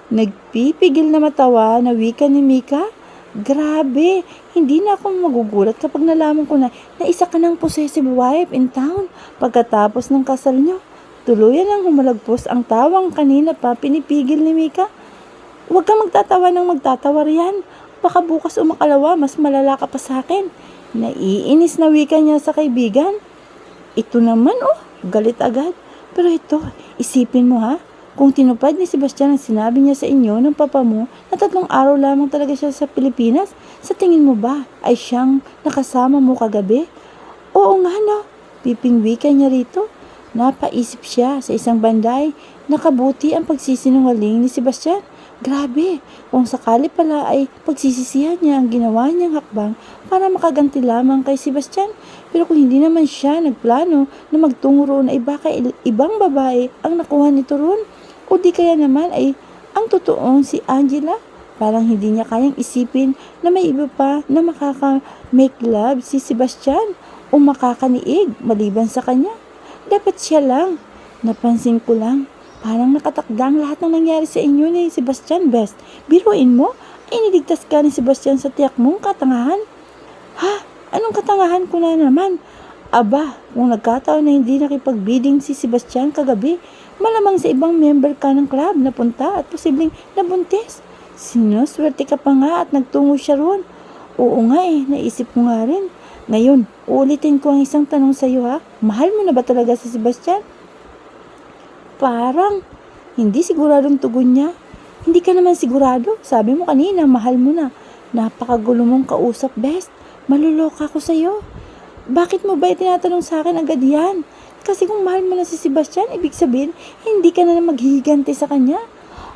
Nagpipigil na matawa na wika ni Mika. Grabe! Hindi na ako magugulat kapag nalaman ko na isa ka ng possessive wife in town pagkatapos ng kasal nyo. Tuluyan ang humalagpos ang tawang kanina pa pinipigil ni Mika. Huwag kang magtatawa ng magtatawa riyan. Baka bukas o makalawa mas malala ka pa sa akin. Naiinis na wika niya sa kaibigan. Ito naman galit agad. Pero ito, isipin mo ha, kung tinupad ni Sebastian ang sinabi niya sa inyo ng papa mo na 3 araw lamang talaga siya sa Pilipinas, sa tingin mo ba ay siyang nakasama mo kagabi? Oo nga no, pipingwi ka niya rito. Napaisip siya sa isang banday, nakabuti ang pagsisinungaling ni Sebastian. Grabe, kung sakali pala ay pagsisisihan niya ang ginawa niyang hakbang para makaganti lamang kay Sebastian. Pero kung hindi naman siya nagplano na magtungo roon ay baka ibang babae ang nakuha nito roon. O di kaya naman ay ang totoong si Angela. Parang hindi niya kayang isipin na may iba pa na makaka-make love si Sebastian o makakaniig maliban sa kanya. Dapat siya lang. Napansin ko lang. Parang nakatakdang lahat ng nangyari sa inyo ni Sebastian, best. Biruin mo, ay niligtas ka ni Sebastian sa tiyak mong katangahan. Ha? Anong katangahan ko na naman? Aba, kung nagkataon na hindi nakipag-bidding si Sebastian kagabi, malamang sa ibang member ka ng club na punta at posibleng nabuntis. Sinuswerte ka pa nga at nagtungo siya roon. Oo nga naisip ko nga rin. Ngayon, uulitin ko ang isang tanong sa iyo ha. Mahal mo na ba talaga si Sebastian? Parang hindi siguradong tugon niya. Hindi ka naman sigurado. Sabi mo kanina, mahal mo na. Napakagulo mong kausap, best. Maluloka ako sa'yo. Bakit mo ba itinatanong sa akin agad yan? Kasi kung mahal mo na si Sebastian, ibig sabihin, hindi ka na maghihiganti sa kanya.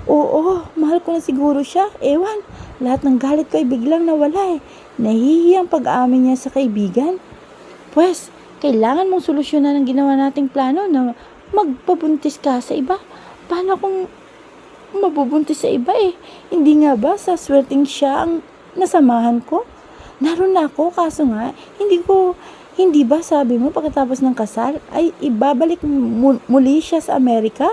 Oo, mahal ko na siguro siya. Ewan, lahat ng galit ko ay biglang nawala eh. Nahihiyang pag-aamin niya sa kaibigan. Pwes, kailangan mong solusyonan ang ginawa nating plano na magpabuntis ka sa iba. Paano kung mabubuntis sa iba eh? Hindi nga ba sa swerteng siya ang nasamahan ko? Naroon na ako, kaso nga, hindi ba sabi mo pagkatapos ng kasal ay ibabalik muli siya sa Amerika?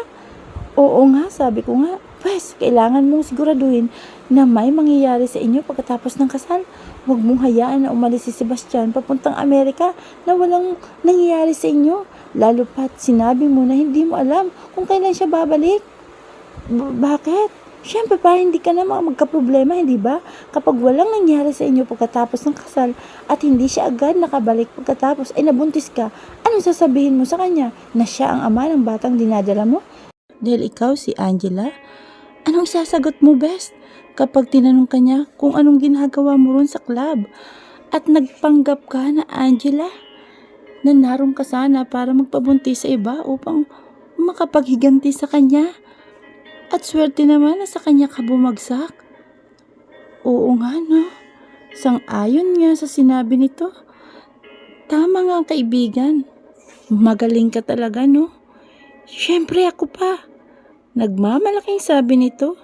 Oo nga, sabi ko nga. Pwes, kailangan mong siguraduhin na may mangyayari sa inyo pagkatapos ng kasal. Huwag mong hayaan na umalis si Sebastian papuntang Amerika na walang nangyayari sa inyo. Lalo pat sinabi mo na hindi mo alam kung kailan siya babalik. Bakit? Siyempre para hindi ka na magka-problema, hindi ba? Kapag walang nangyari sa inyo pagkatapos ng kasal at hindi siya agad nakabalik pagkatapos ay nabuntis ka, anong sasabihin mo sa kanya? Na siya ang ama ng batang dinadala mo? Dahil ikaw si Angela? Anong sasagot mo, best? Kapag tinanong ka niya kung anong ginagawa mo ron sa club at nagpanggap ka na Angela, na naroon ka sana para magpabuntis sa iba upang makapaghiganti sa kanya. At swerte naman na sa kanya ka bumagsak. Oo nga no, sang-ayon nga sa sinabi nito. Tama nga kaibigan, magaling ka talaga no. Siyempre ako pa. Nagmamalaking sabi nito.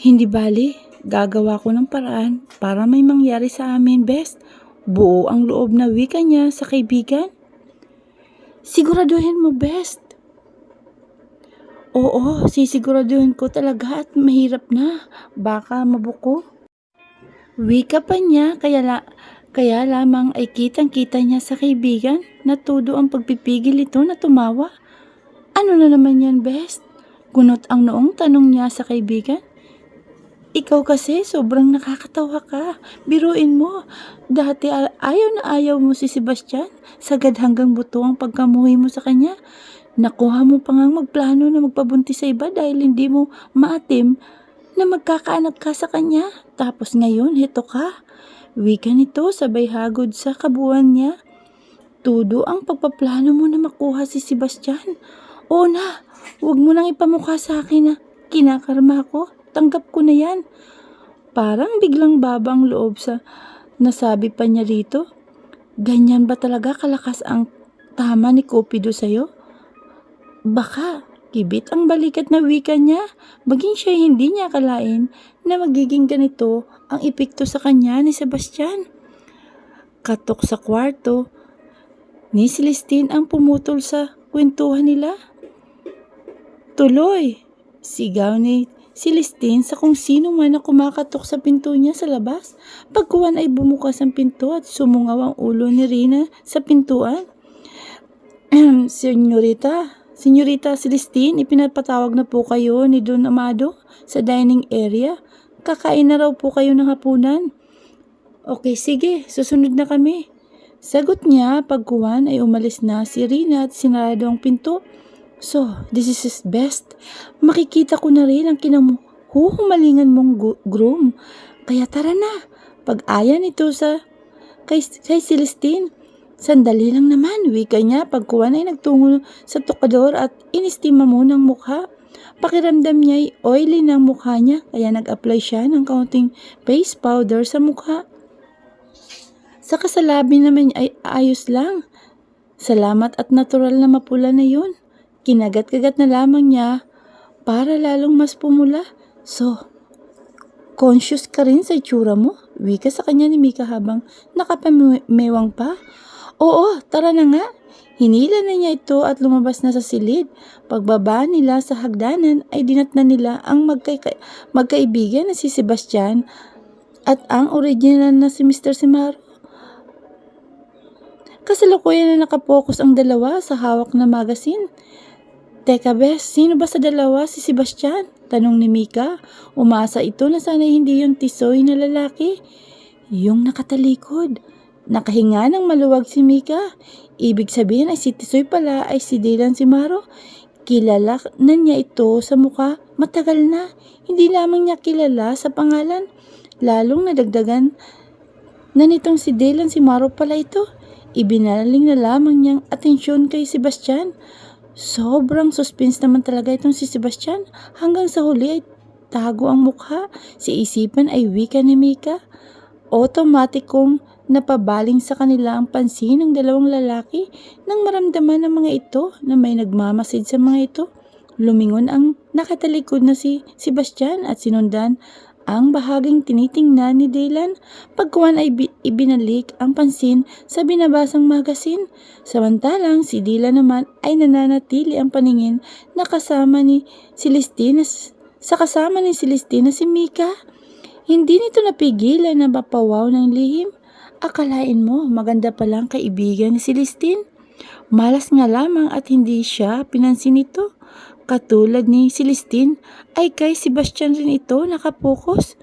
Hindi bali, gagawa ko ng paraan para may mangyari sa amin, best. Buo ang loob na wika niya sa kaibigan. Siguraduhin mo, best. Oo, sisiguraduhin ko talaga at mahirap na. Baka mabuko. Wika pa niya, kaya lamang ay kitang-kita niya sa kaibigan na todo ang pagpipigil ito na tumawa. Ano na naman yan, best? Gunot ang noong tanong niya sa kaibigan. Ikaw kasi sobrang nakakatawa ka. Biruin mo. Dati ayaw na ayaw mo si Sebastian. Sagad hanggang buto ang pagkamuhi mo sa kanya. Nakuha mo pa ngang magplano na magpabuntis sa iba dahil hindi mo maatim na magkakaanak ka sa kanya. Tapos ngayon, heto ka. Wika nito sabay hagod sa kabuuan niya. Tudo ang pagpaplano mo na makuha si Sebastian. Oo na, huwag mo nang ipamukha sa akin na kinakarma ko. Tanggap ko na yan. Parang biglang babang loob sa nasabi pa niya rito. Ganyan ba talaga kalakas ang tama ni Cupido sa'yo? Baka, kibit ang balikat na wika niya. Maging siya hindi niya akalain na magiging ganito ang epekto sa kanya ni Sebastian. Katok sa kwarto, ni Celestine ang pumutol sa kwentuhan nila. Tuloy, sigaw ni Celestine sa kung sino man na kumakatok sa pinto niya sa labas. Pagkuhan ay bumukas ang pinto at sumungaw ang ulo ni Rina sa pintuan. Senyorita Celestine, ipinapatawag na po kayo ni Don Amado sa dining area. Kakain na raw po kayo ng hapunan. Okay, sige, susunod na kami. Sagot niya pagkuhan ay umalis na si Rina at sinarado ang pinto. So, this is his best. Makikita ko na rin ang kinahuhumalingan mong groom. Kaya tara na. Pag-aya nito kay Celestine. Sandali lang naman, wika niya. Pagkuhan ay nagtungo sa tokador at inistima mo ng mukha. Pakiramdam niya ay oily ng mukha niya. Kaya nag-apply siya ng kaunting face powder sa mukha. Sa kasalabi naman ay ayos lang. Salamat at natural na mapula na yun. Kinagat-kagat na lamang niya para lalong mas pumula. So, conscious ka rin sa itsura mo? Wika sa kanya ni Mika habang nakapamewang pa. Oo, tara na nga. Hinila na niya ito at lumabas na sa silid. Pagbaba nila sa hagdanan ay dinatnan nila ang magkaibigan na si Sebastian at ang original na si Mr. Simaro. Kasalukuyan na nakapokus ang dalawa sa hawak na magazine. Teka bes, sino ba sa dalawa si Sebastian? Tanong ni Mika. Umasa ito na sana hindi yung tisoy na lalaki. Yung nakatalikod. Nakahinga ng maluwag si Mika. Ibig sabihin ay si Tisoy pala ay si Dylan Simaro. Kilala na niya ito sa mukha matagal na. Hindi lamang niya kilala sa pangalan. Lalong nadagdagan na nitong si Dylan Simaro pala ito. Ibinaling na lamang niyang atensyon kay Sebastian. Sobrang suspense naman talaga itong si Sebastian. Hanggang sa huli ay tago ang mukha. Si isipan ay wika ni Mika. Otomatikong napabaling sa kanila ang pansin ng dalawang lalaki nang maramdaman ng mga ito na may nagmamasid sa mga ito. Lumingon ang nakatalikod na si Sebastian at sinundan ang bahaging tinitingnan ni Dylan. Pagkuhan ay ibinalik ang pansin sa binabasang magasin. Samantalang si Dylan naman ay nananatili ang paningin na kasama ni Celestina si Mika. Hindi nito napigilan na mapawaw ng lihim. Akalain mo, maganda palang kaibigan ni Celestine. Malas nga lamang at hindi siya pinansin nito. Katulad ni Celestine, ay kay Sebastian rin ito nakapokus.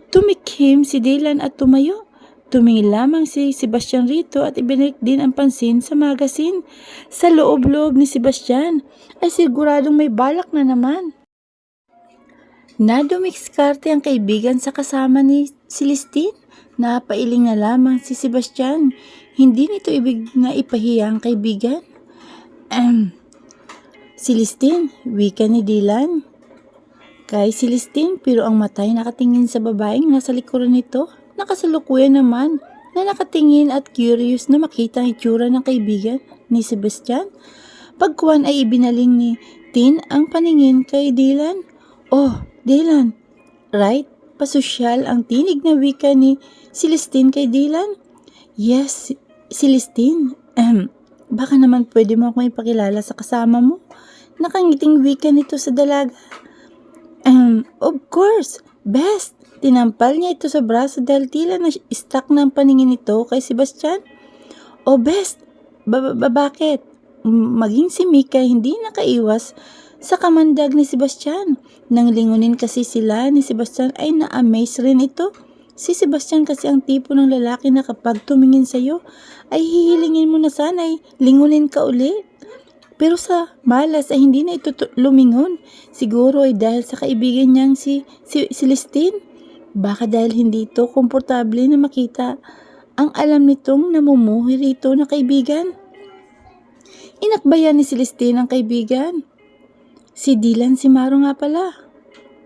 Tumikhim si Dylan at tumayo. Tumingin lamang si Sebastian rito at ibinalik din ang pansin sa magasin. Sa loob-loob ni Sebastian ay siguradong may balak na naman. Nadumiskarte ang kaibigan sa kasama ni Celestine. Napailing na lamang si Sebastian. Hindi nito ibig na ipahiya ang kaibigan. Celestine, wika ni Dylan. Kay Celestine, pero ang matay nakatingin sa babaeng nasa likuran nito. Nakasalukuyan naman na nakatingin at curious na makita ang itsura ng kaibigan ni Sebastian. Pagkuhan ay ibinaling ni Tin ang paningin kay Dylan. Oh, Dylan, right? Pasosyal ang tinig na wika ni Celestine kay Dylan. Yes, Celestine. Baka naman pwede mo akong ipakilala sa kasama mo. Nakangiting wika nito sa dalaga. Of course, best. Tinampal niya ito sa braso dahil tila na stuck ng paningin nito kay Sebastian. Oh, best. Bakit? Maging si Mika hindi nakaiwas sa kamandag ni Sebastian. Nang lingunin kasi sila ni Sebastian ay na-amaze rin ito. Si Sebastian kasi ang tipo ng lalaki na kapag tumingin sa'yo ay hihilingin mo na sana ay lingunin ka ulit. Pero sa malas ay hindi na ito lumingon. Siguro ay dahil sa kaibigan niyang si Celestine. Baka dahil hindi ito komportable na makita ang alam nitong namumuhi rito na kaibigan. Inakbayan ni Celestine ang kaibigan. Si Dylan Simaro nga pala.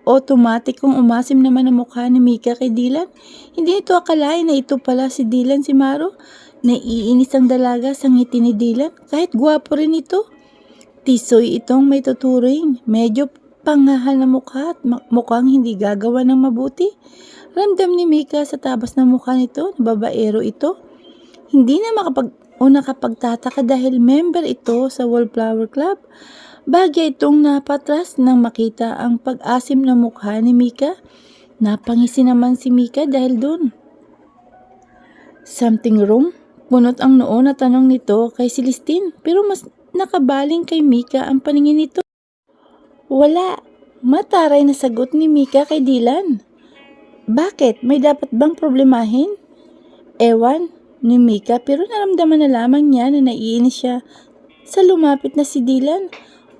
Automatic kung umasim naman ang mukha ni Mika kay Dylan. Hindi ito akalain na ito pala si Dylan Simaro. Naiinis ang dalaga sa ngiti ni Dylan kahit gwapo rin ito. Tisoy itong may tuturing. Medyo pangahal na mukha at mukhang hindi gagawa ng mabuti. Ramdam ni Mika sa tabas ng mukha nito na babaero ito. Hindi na nakapagtataka dahil member ito sa Wallflower Club. Bagay itong napatras nang makita ang pag-asim ng mukha ni Mika. Napangisi naman si Mika dahil dun. Something wrong? Punot ang noo na tanong nito kay Celestine pero mas nakabaling kay Mika ang paningin nito. Wala. Mataray na sagot ni Mika kay Dylan. Bakit? May dapat bang problemahin? Ewan ni Mika pero naramdaman na lamang niya na naiinis siya sa lumapit na si Dylan.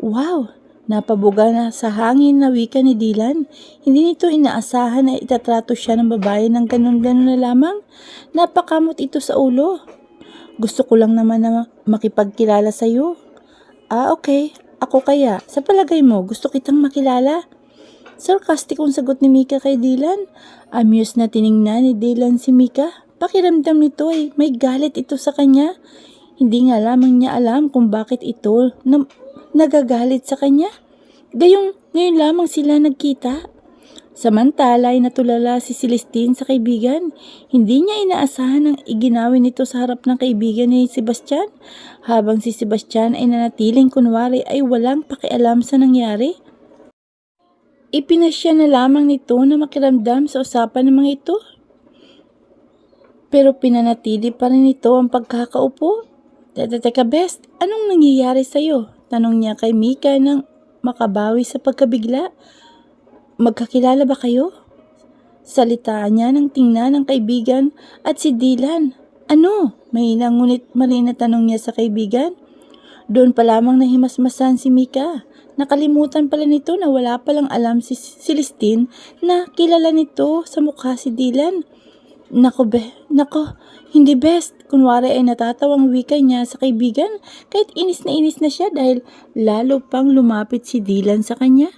Wow! Napabuga na sa hangin na wika ni Dylan. Hindi nito inaasahan na itatrato siya ng babae ng ganun-ganun na lamang. Napakamot ito sa ulo. Gusto ko lang naman na makipagkilala sa iyo. Okay. Ako kaya. Sa palagay mo, gusto kitang makilala? Sarkastikong sagot ni Mika kay Dylan. Amused na tiningnan ni Dylan si Mika. Pakiramdam nito ay may galit ito sa kanya. Hindi nga lamang niya alam kung bakit ito nagagalit sa kanya. Gayong ngayon lamang sila nagkita. Samantala ay natulala si Celestine sa kaibigan. Hindi niya inaasahan ang iginawin nito sa harap ng kaibigan ni Sebastian. Habang si Sebastian ay nanatiling kunwari ay walang pakialam sa nangyari. Ipinasya na lamang nito na makiramdam sa usapan ng mga ito. Pero pinanatili pa rin ito ang pagkakaupo. Teka best, anong nangyayari sa'yo? Tanong niya kay Mika nang makabawi sa pagkabigla. Magkakilala ba kayo? Salitaan niya ng tingnan ng kaibigan at si Dylan. Ano? Mahina ngunit marina tanong niya sa kaibigan. Doon pa lamang nahimasmasan si Mika. Nakalimutan pala nito na wala palang alam si Celestine na kilala nito sa mukha si Dylan. Nako, hindi best. Kunwari ay natatawang wika niya sa kaibigan kahit inis na siya dahil lalo pang lumapit si Dylan sa kanya.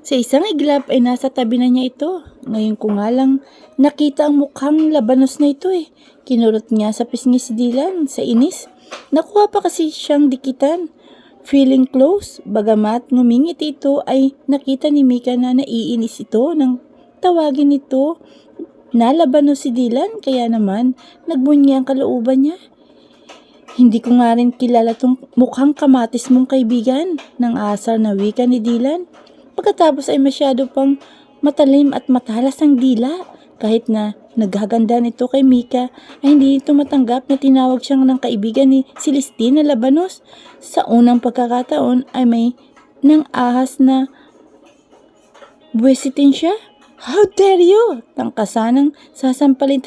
Sa isang iglap ay nasa tabi na niya ito. Ngayon ko nga lang nakita ang mukhang labanos na ito eh. Kinurot niya sa pisngi si Dylan sa inis. Nakuha pa kasi siyang dikitan. Feeling close, bagamat ngumingiti ito ay nakita ni Mika na naiinis ito nang tawagin ito. Nalabanos si Dylan kaya naman nagbunyi ang kalooban niya. Hindi ko nga rin kilala tong mukhang kamatis mong kaibigan ng asar na wika ni Dylan. Pagkatapos ay masyado pang matalim at matalas ang dila. Kahit na naghaganda nito kay Mika ay hindi ito matanggap na tinawag siyang ng kaibigan ni Celestine na labanos. Sa unang pagkakataon ay may nang ahas na buwesitin siya. How dare you! Tangkasanang sasampalin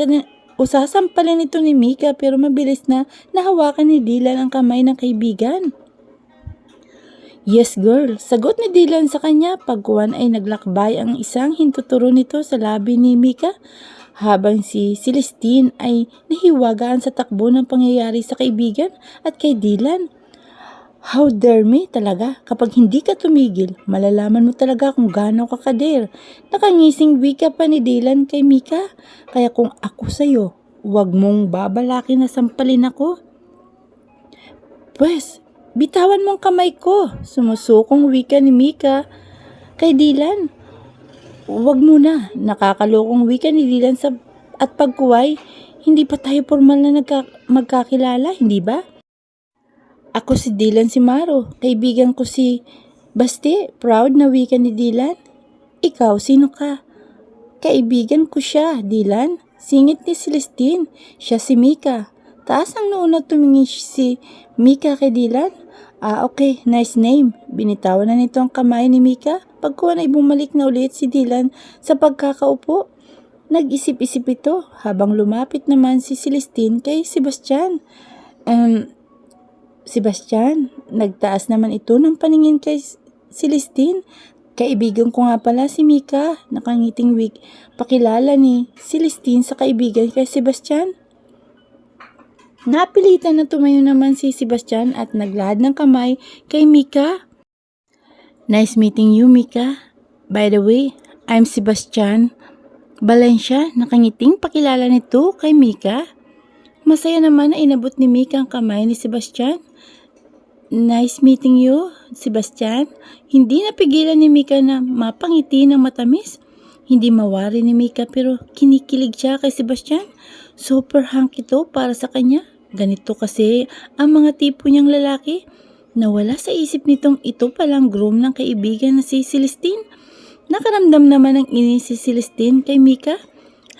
ito ni Mika pero mabilis na nahawakan ni Dylan ang kamay ng kaibigan. Yes girl, sagot ni Dylan sa kanya pagkuhan ay naglakbay ang isang hintuturo nito sa labi ni Mika habang si Celestine ay nahiwagaan sa takbo ng pangyayari sa kaibigan at kay Dylan. How dare me talaga, kapag hindi ka tumigil, malalaman mo talaga kung gaano ka kader. Nakangising wika pa ni Dylan kay Mika, kaya kung ako sa'yo, huwag mong babalakin na sampalin ako. Pwes, bitawan mong kamay ko, sumusukong wika ni Mika kay Dylan. Huwag muna, nakakalokong wika ni Dylan at pagkuway, hindi pa tayo formal na magkakilala, hindi ba? Ako si Dylan si Maro, kaibigan ko si Basti, proud na wika ni Dylan. Ikaw, sino ka? Kaibigan ko siya, Dylan. Singit ni Celestine, siya si Mika. Taas ang noon na tumingin si Mika kay Dylan. Okay, nice name. Binitawan na nito ang kamay ni Mika. Pagkuhan ay bumalik na ulit si Dylan sa pagkakaupo. Nag-isip-isip ito habang lumapit naman si Celestine kay Sebastian. Sebastian, nagtaas naman ito ng paningin kay Celestine. Kaibigan ko nga pala si Mika, nakangiting wig. Pakilala ni Celestine sa kaibigan kay Sebastian. Napilitan na tumayo naman si Sebastian at naglahad ng kamay kay Mika. Nice meeting you, Mika. By the way, I'm Sebastian Valencia, nakangiting pakilala nito kay Mika. Masaya naman na inabot ni Mika ang kamay ni Sebastian. Nice meeting you, Sebastian. Hindi napigilan ni Mika na mapangiti ng matamis. Hindi mawari ni Mika pero kinikilig siya kay Sebastian. Super hunk ito para sa kanya. Ganito kasi ang mga tipo niyang lalaki. Nawala sa isip nitong ito palang groom ng kaibigan na si Celestine. Nakaramdam naman ng inis si Celestine kay Mika.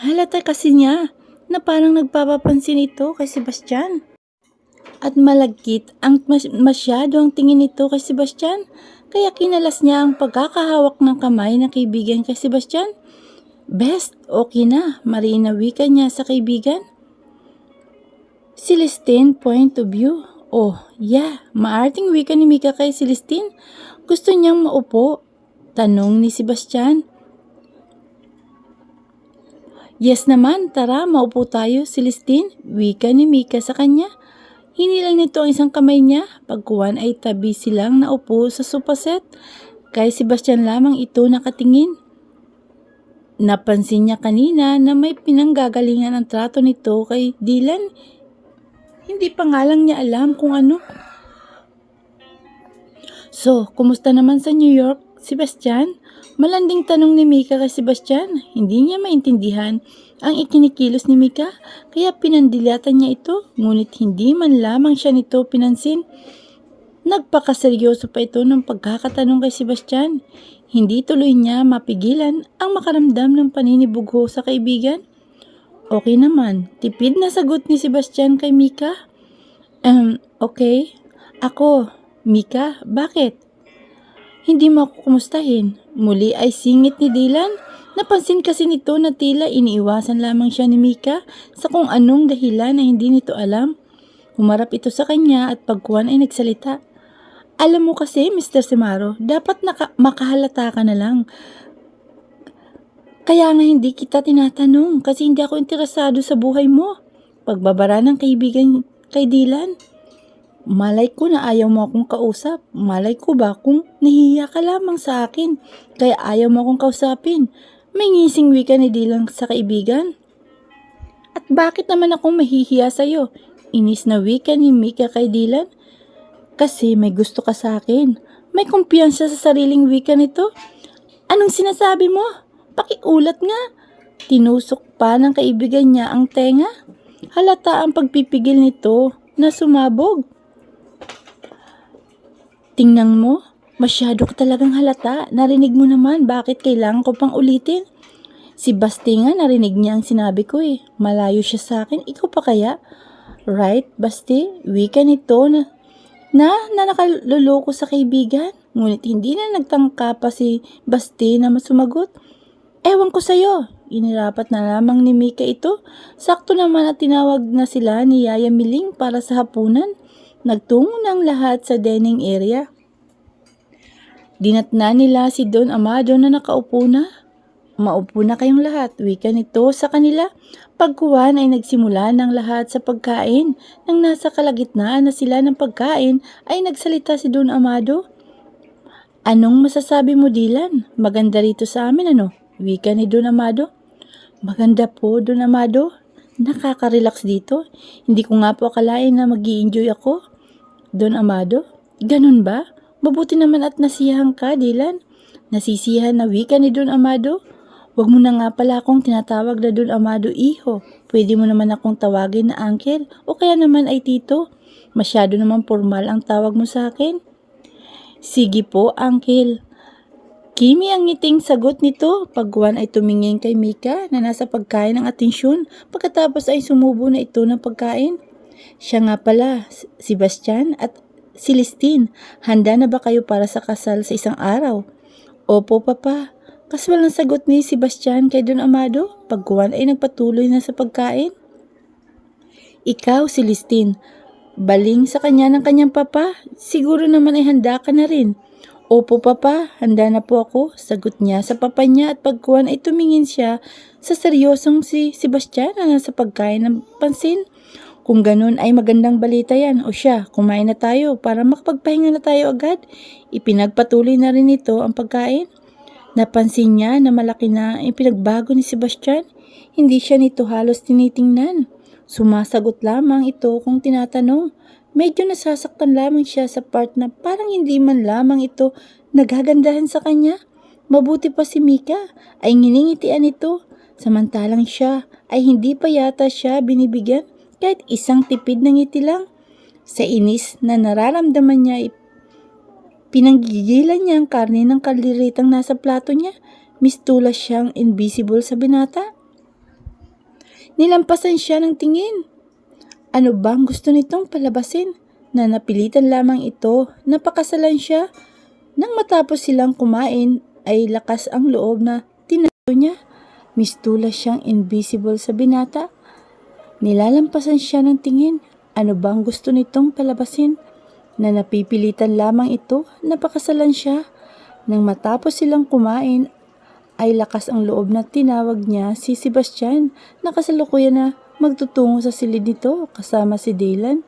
Halata kasi niya na parang nagpapapansin ito kay Sebastian. At malagkit ang masyado ang tingin nito kay Sebastian, kaya kinalas niya ang pagkakahawak ng kamay ng kaibigan kay Sebastian. Best, okay na, marina wika niya sa kaibigan. Celestine point of view. Oh, yeah, maarting wika ni Mika kay Celestine. Gusto niyang maupo. Tanong ni Sebastian. Yes naman, tara, maupo tayo, Celestine. Wika ni Mika sa kanya. Hinilang nito ang isang kamay niya. Pagkuhan ay tabi silang naupo sa sofa set. Kay Sebastian lamang ito nakatingin. Napansin niya kanina na may pinanggagalingan ang trato nito kay Dylan. Hindi pa nga lang niya alam kung ano. So, kumusta naman sa New York, Sebastian? Malanding tanong ni Mika kay Sebastian. Hindi niya maintindihan ang ikinikilos ni Mika, kaya pinandilatan niya ito, ngunit hindi man lamang siya nito pinansin. Nagpakaseryoso pa ito ng pagkakatanong kay Sebastian. Hindi tuloy niya mapigilan ang makaramdam ng paninibugho sa kaibigan. Okay naman, tipid na sagot ni Sebastian kay Mika. Okay. Ako, Mika, bakit? Hindi mo ako kumustahin. Muli ay singit ni Dylan. Napansin kasi nito na tila iniiwasan lamang siya ni Mika sa kung anong dahilan na hindi nito alam. Humarap ito sa kanya at pagkuhan ay nagsalita. Alam mo kasi, Mr. Simaro, dapat makahalata ka na lang. Kaya nga hindi kita tinatanong kasi hindi ako interesado sa buhay mo. Pagbabara ng kaibigan kay Dylan. Malay ko na ayaw mo akong kausap. Malay ko ba kung nahihiya ka lamang sa akin kaya ayaw mo akong kausapin. May ngising wika ni Dylan sa kaibigan. At bakit naman akong mahihiya sa'yo? Inis na wika ni Mika kay Dylan. Kasi may gusto ka sa akin. May kumpiyansa sa sariling wika nito. Anong sinasabi mo? Pakiulat nga. Tinusok pa ng kaibigan niya ang tenga. Halata ang pagpipigil nito na sumabog. Tingnan mo, masyado ka talagang halata. Narinig mo naman, bakit kailangan ko pang ulitin? Si Basti nga narinig niya ang sinabi ko eh. Malayo siya sa akin, ikaw pa kaya? Right, Basti? Wika nito na nakaluloko sa kaibigan. Ngunit hindi na nagtangka pa si Basti na masumagot. Ewan ko sa'yo. Inirapat na lamang ni Mika ito. Sakto naman at tinawag na sila ni Yaya Miling para sa hapunan. Nagtungo ng lahat sa dining area. Dinatna nila si Don Amado na nakaupo na. Maupo na kayong lahat, wika nito sa kanila. Pagkuhan ay nagsimula ng lahat sa pagkain. Nang nasa kalagitnaan na sila ng pagkain ay nagsalita si Don Amado. Anong masasabi mo, Dylan? Maganda rito sa amin ano? Wika ni Don Amado. Maganda po, Don Amado. Nakaka-relax dito. Hindi ko nga po akalain na mag-i-enjoy ako. Don Amado, ganun ba? Mabuti naman at nasiyahan ka, Dylan. Nasisiyahan na wika ni Don Amado. Huwag mo na nga pala akong tinatawag na Don Amado, iho. Pwede mo naman akong tawagin na uncle o kaya naman ay tito. Masyado naman formal ang tawag mo sa akin. Sige po, uncle. Kimi ang ngiting sagot nito. Pagkuhan ay tumingin kay Mika na nasa pagkain ng atensyon. Pagkatapos ay sumubo na ito ng pagkain. Siya nga pala, si Bastian at Celestine. Handa na ba kayo para sa kasal sa isang araw? Opo, papa. Kaswal ang sagot ni Sebastian kay Don Amado. Pagkuhan ay nagpatuloy na sa pagkain. Ikaw, Celestine, baling sa kanya ng kanyang papa. Siguro naman ay handa ka na rin. Opo, papa, handa na po ako, sagot niya sa papa niya at pagkuhan ay tumingin siya sa seryosong si Sebastian na nasa pagkain ng pansin. Kung ganun ay magandang balita yan. O siya, kumain na tayo para makapagpahinga na tayo agad. Ipinagpatuloy na rin ito ang pagkain. Napansin niya na malaki na ang pinagbago ni Sebastian. Hindi siya nito halos tinitingnan. Sumasagot lamang ito kung tinatanong. Medyo nasasaktan lamang siya sa part na parang hindi man lamang ito nagagandahan sa kanya. Mabuti pa si Mika ay nginingitian ito. Samantalang siya ay hindi pa yata siya binibigyan kahit isang tipid ng ngiti lang. Sa inis na nararamdaman niya, pinanggigilan niya ang karne ng kaliritang nasa plato niya. Mistulas siyang invisible sa binata. Nilampasan siya ng tingin. Ano bang gusto nitong palabasin? Na napilitan lamang ito, napakasalan siya. Nang matapos silang kumain, ay lakas ang loob na tinayo niya. Mistulas siyang invisible sa binata. Nilalampasan siya ng tingin. Ano bang gusto nitong palabasin? Na napipilitan lamang ito, napakasalan siya. Nang matapos silang kumain, ay lakas ang loob na tinawag niya si Sebastian na kasalukuyan na magtutungo sa silid nito kasama si Dylan.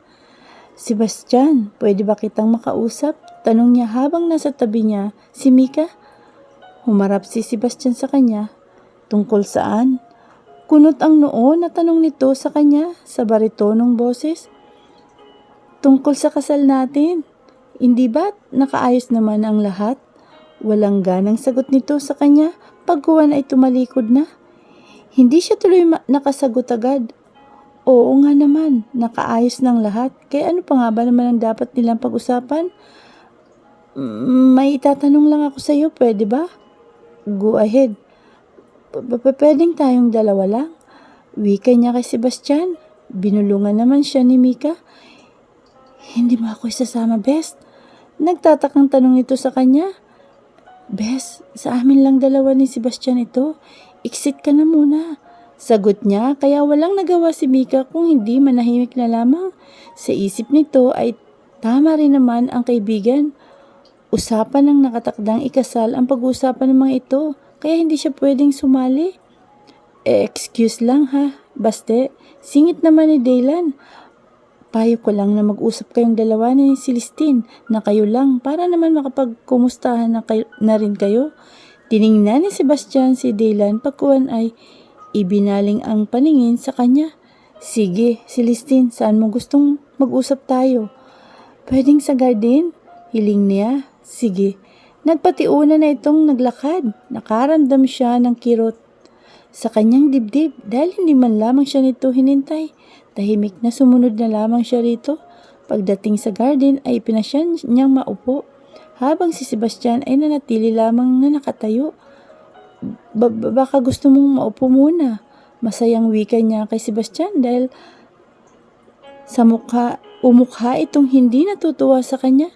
Sebastian, pwede ba kitang makausap? Tanong niya habang nasa tabi niya si Mika. Humarap si Sebastian sa kanya. Tungkol saan? Kunot ang noo na tanong nito sa kanya sa baritonong boses. Tungkol sa kasal natin. Hindi ba nakaayos naman ang lahat? Walang ganang sagot nito sa kanya. Pagkuhan ay tumalikod na. Hindi siya tuloy nakasagot agad. Oo nga naman, nakaayos ng lahat. Kaya ano pa nga ba naman ang dapat nilang pag-usapan? May itatanong lang ako sa iyo, pwede ba? Go ahead. Pwedeng tayong dalawa lang? Wika niya kay Sebastian. Binulungan naman siya ni Mika. Hindi mo ako isasama, best? Nagtatakang tanong nito sa kanya. Bes, sa amin lang dalawa ni Sebastian ito. Exit ka na muna. Sagot niya, kaya walang nagawa si Mika kung hindi manahimik na lamang. Sa isip nito ay tama rin naman ang kaibigan. Usapan ng nakatakdang ikasal ang pag-uusapan ng mga ito, kaya hindi siya pwedeng sumali. Excuse lang ha, baste, singit naman ni Daylan. Payo ko lang na mag-usap kayong dalawa ni Celestine na kayo lang para naman makapagkumustahan na rin kayo. Tiningnan ni Sebastian si Daylan pagkuhan ay ibinaling ang paningin sa kanya. Sige, Celestine, saan mo gustong mag-usap tayo? Pwedeng sa garden? Hiling niya. Sige. Nagpatiuna na itong naglakad. Nakaramdam siya ng kirot sa kanyang dibdib dahil hindi man lamang siya nito hinintay. Tahimik na sumunod na lamang siya rito. Pagdating sa garden ay pinasyan niyang maupo habang si Sebastian ay nanatili lamang na nakatayo. Baka gusto mong maupo muna. Masayang wika niya kay Sebastian dahil sa umukha itong hindi natutuwa sa kanya.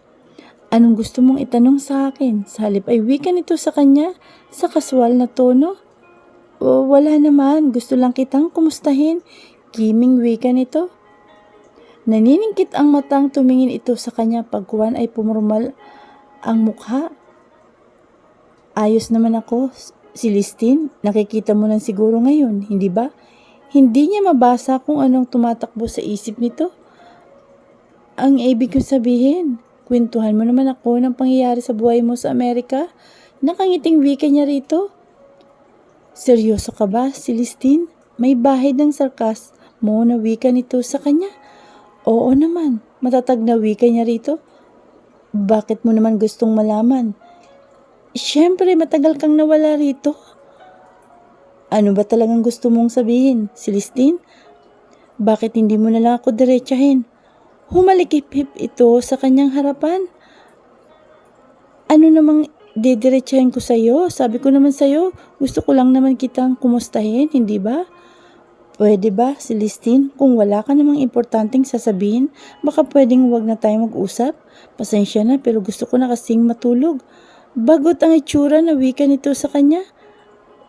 Anong gusto mong itanong sa akin? Sa halip ay wika nito sa kanya sa kaswal na tono. Wala naman, gusto lang kitang kumustahin. Kiming wika nito. Naniningkit ang matang tumingin ito sa kanya pagkuhan ay pumurmal ang mukha. Ayos naman ako, Celestine. Nakikita mo lang siguro ngayon, hindi ba? Hindi niya mabasa kung anong tumatakbo sa isip nito. Ang ibig kong sabihin, kwentuhan mo naman ako ng pangyayari sa buhay mo sa Amerika. Nakangiting wika niya rito. Seryoso ka ba, Celestine? May bahid ng sarkas mo na wika nito sa kanya? Oo naman, matatag na wika niya rito. Bakit mo naman gustong malaman? Siyempre, matagal kang nawala rito. Ano ba talagang gusto mong sabihin, Celestine? Bakit hindi mo na lang ako diretsahin? Humalikip-hip ito sa kanyang harapan. Ano namang didiretsahin ko sa'yo? Sabi ko naman sa'yo, gusto ko lang naman kitang kumustahin, hindi ba? Pwede ba, Celestine? Kung wala ka namang importanteng sasabihin, baka pwedeng huwag na tayo mag-usap? Pasensya na pero gusto ko na kasing matulog. Bagot ang itsura na wika nito sa kanya.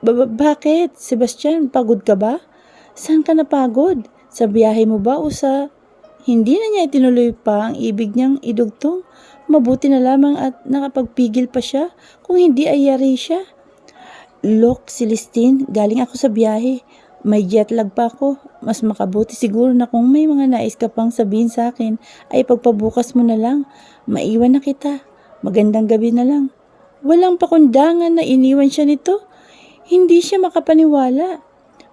Bakit? Sebastian, pagod ka ba? Saan ka napagod? Sa biyahe mo ba o sa... Hindi na niya itinuloy pa ang ibig niyang idugtong. Mabuti na lamang at nakapagpigil pa siya kung hindi ay yari siya. Look, Celestine, galing ako sa biyahe. May jet lag pa ako. Mas makabuti siguro na kung may mga nais ka pang sabihin sa akin ay pagpabukas mo na lang. Maiwan na kita. Magandang gabi na lang. Walang pakundangan na iniwan siya nito. Hindi siya makapaniwala.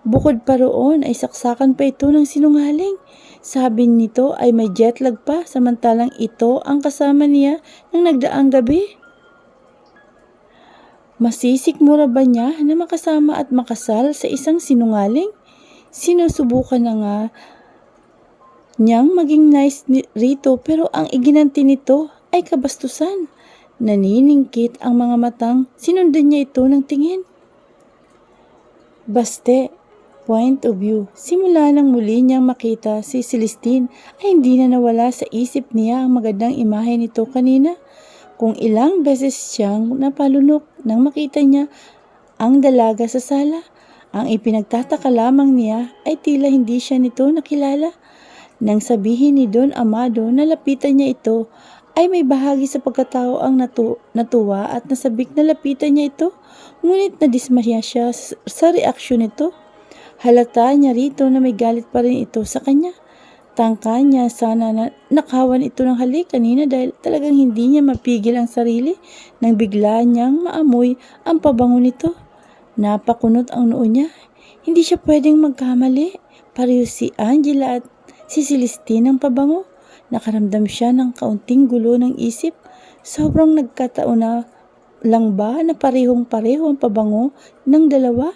Bukod pa roon ay saksakan pa ito ng sinungaling. Sabi nito ay may jet lag pa samantalang ito ang kasama niya ng nagdaang gabi. Masisikmura ba niya na makasama at makasal sa isang sinungaling? Sinusubukan na nga niyang maging nice rito pero ang iginanti nito ay kabastusan. Naniningkit ang mga matang, sinundan niya ito ng tingin. Baste, point of view. Simula nang muli niyang makita si Celestine ay hindi na nawala sa isip niya ang magandang imahe nito kanina. Kung ilang beses siyang napalunok nang makita niya ang dalaga sa sala, ang ipinagtataka lamang niya ay tila hindi siya nito nakilala. Nang sabihin ni Don Amado na lapitan niya ito, ay may bahagi sa pagkatao ang natuwa at nasabik na lapitan niya ito, ngunit nadismaya siya sa reaksyon nito. Halata niya rito na may galit pa rin ito sa kanya. Tangka niya sana na nakawan ito ng halik kanina dahil talagang hindi niya mapigil ang sarili nang bigla niyang maamoy ang pabango nito. Napakunot ang noo niya. Hindi siya pwedeng magkamali. Pareho si Angela at si Celestine ang pabango. Nakaramdam siya ng kaunting gulo ng isip. Sobrang nagkataon na lang ba na parehong-pareho ang pabango ng dalawa?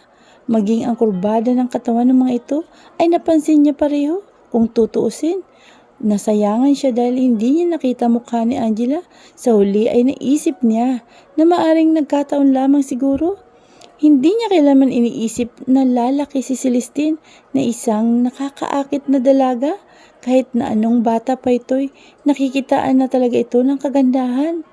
Maging ang kurbada ng katawan ng mga ito ay napansin niya pareho. Kung tutuusin, nasayangan siya dahil hindi niya nakita mukha ni Angela. Sa huli ay naisip niya na maaring nagkataon lamang siguro. Hindi niya kailanman iniisip na lalaki si Celestine na isang nakakaakit na dalaga. Kahit na anong bata pa ito'y nakikitaan na talaga ito ng kagandahan.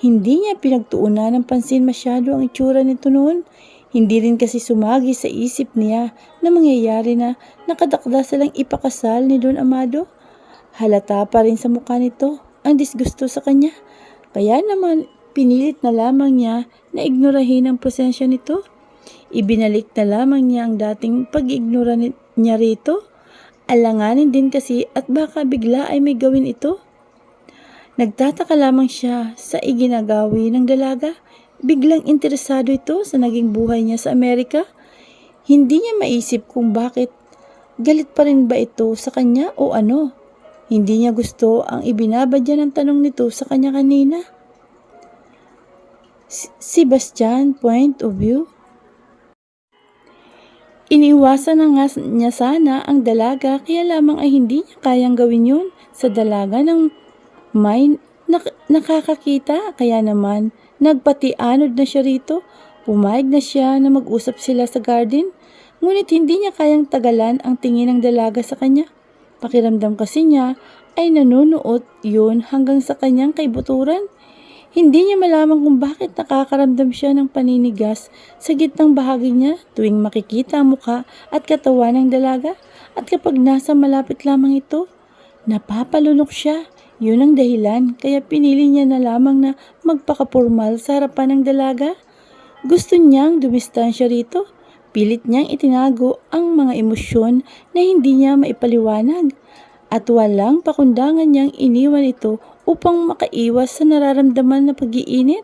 Hindi niya pinagtuunan ng pansin masyado ang itsura nito noon. Hindi rin kasi sumagi sa isip niya na mangyayari na nakadakda silang ipakasal ni Don Amado. Halata pa rin sa mukha nito ang disgusto sa kanya. Kaya naman pinilit na lamang niya na ignorahin ang presensya nito. Ibinalik na lamang niya ang dating pag-ignora niya rito. Alanganin din kasi at baka bigla ay may gawin ito. Nagtataka lamang siya sa iginagawi ng dalaga. Biglang interesado ito sa naging buhay niya sa Amerika. Hindi niya maisip kung bakit. Galit pa rin ba ito sa kanya o ano? Hindi niya gusto ang ibinabadya ng tanong nito sa kanya kanina. Sebastian, point of view. Iniwasan na nga niya sana ang dalaga kaya lamang ay hindi niya kayang gawin yun sa dalaga ng may nakakakita. Kaya naman nagpatianod na siya rito. Pumayag na siya na mag-usap sila sa garden. Ngunit hindi niya kayang tagalan ang tingin ng dalaga sa kanya. Pakiramdam kasi niya ay nanunuot yun hanggang sa kanyang kaibuturan. Hindi niya malaman kung bakit nakakaramdam siya ng paninigas sa gitnang bahagi niya tuwing makikita ang mukha at katawan ng dalaga. At kapag nasa malapit lamang ito, napapalunok siya. Yun ang dahilan kaya pinili niya na lamang na magpakapurmal sa harapan ng dalaga. Gusto niyang dumistansya rito. Pilit niyang itinago ang mga emosyon na hindi niya maipaliwanag. At walang pakundangan niyang iniwan ito upang makaiwas sa nararamdaman na pag-iinit.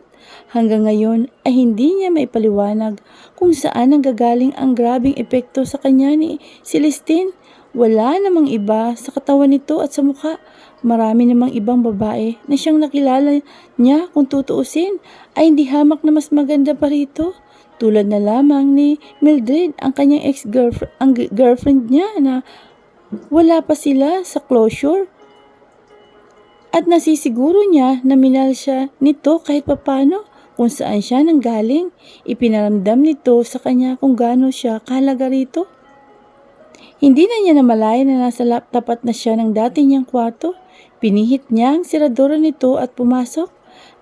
Hanggang ngayon ay hindi niya maipaliwanag kung saan nanggagaling ang grabing epekto sa kanya ni Celestine. Wala namang iba sa katawan nito at sa mukha. Marami namang ibang babae na siyang nakilala niya kung tutuusin ay hindi hamak na mas maganda pa rito. Tulad na lamang ni Mildred, ang kanyang girlfriend niya na wala pa sila sa closure. At nasisiguro niya na minahal siya nito kahit papano kung saan siya nanggaling. Ipinaramdam nito sa kanya kung gaano siya kahalaga rito. Hindi na niya namalayan na nasa tapat na siya ng dati niyang kwarto. Pinihit niya ang siradura nito at pumasok.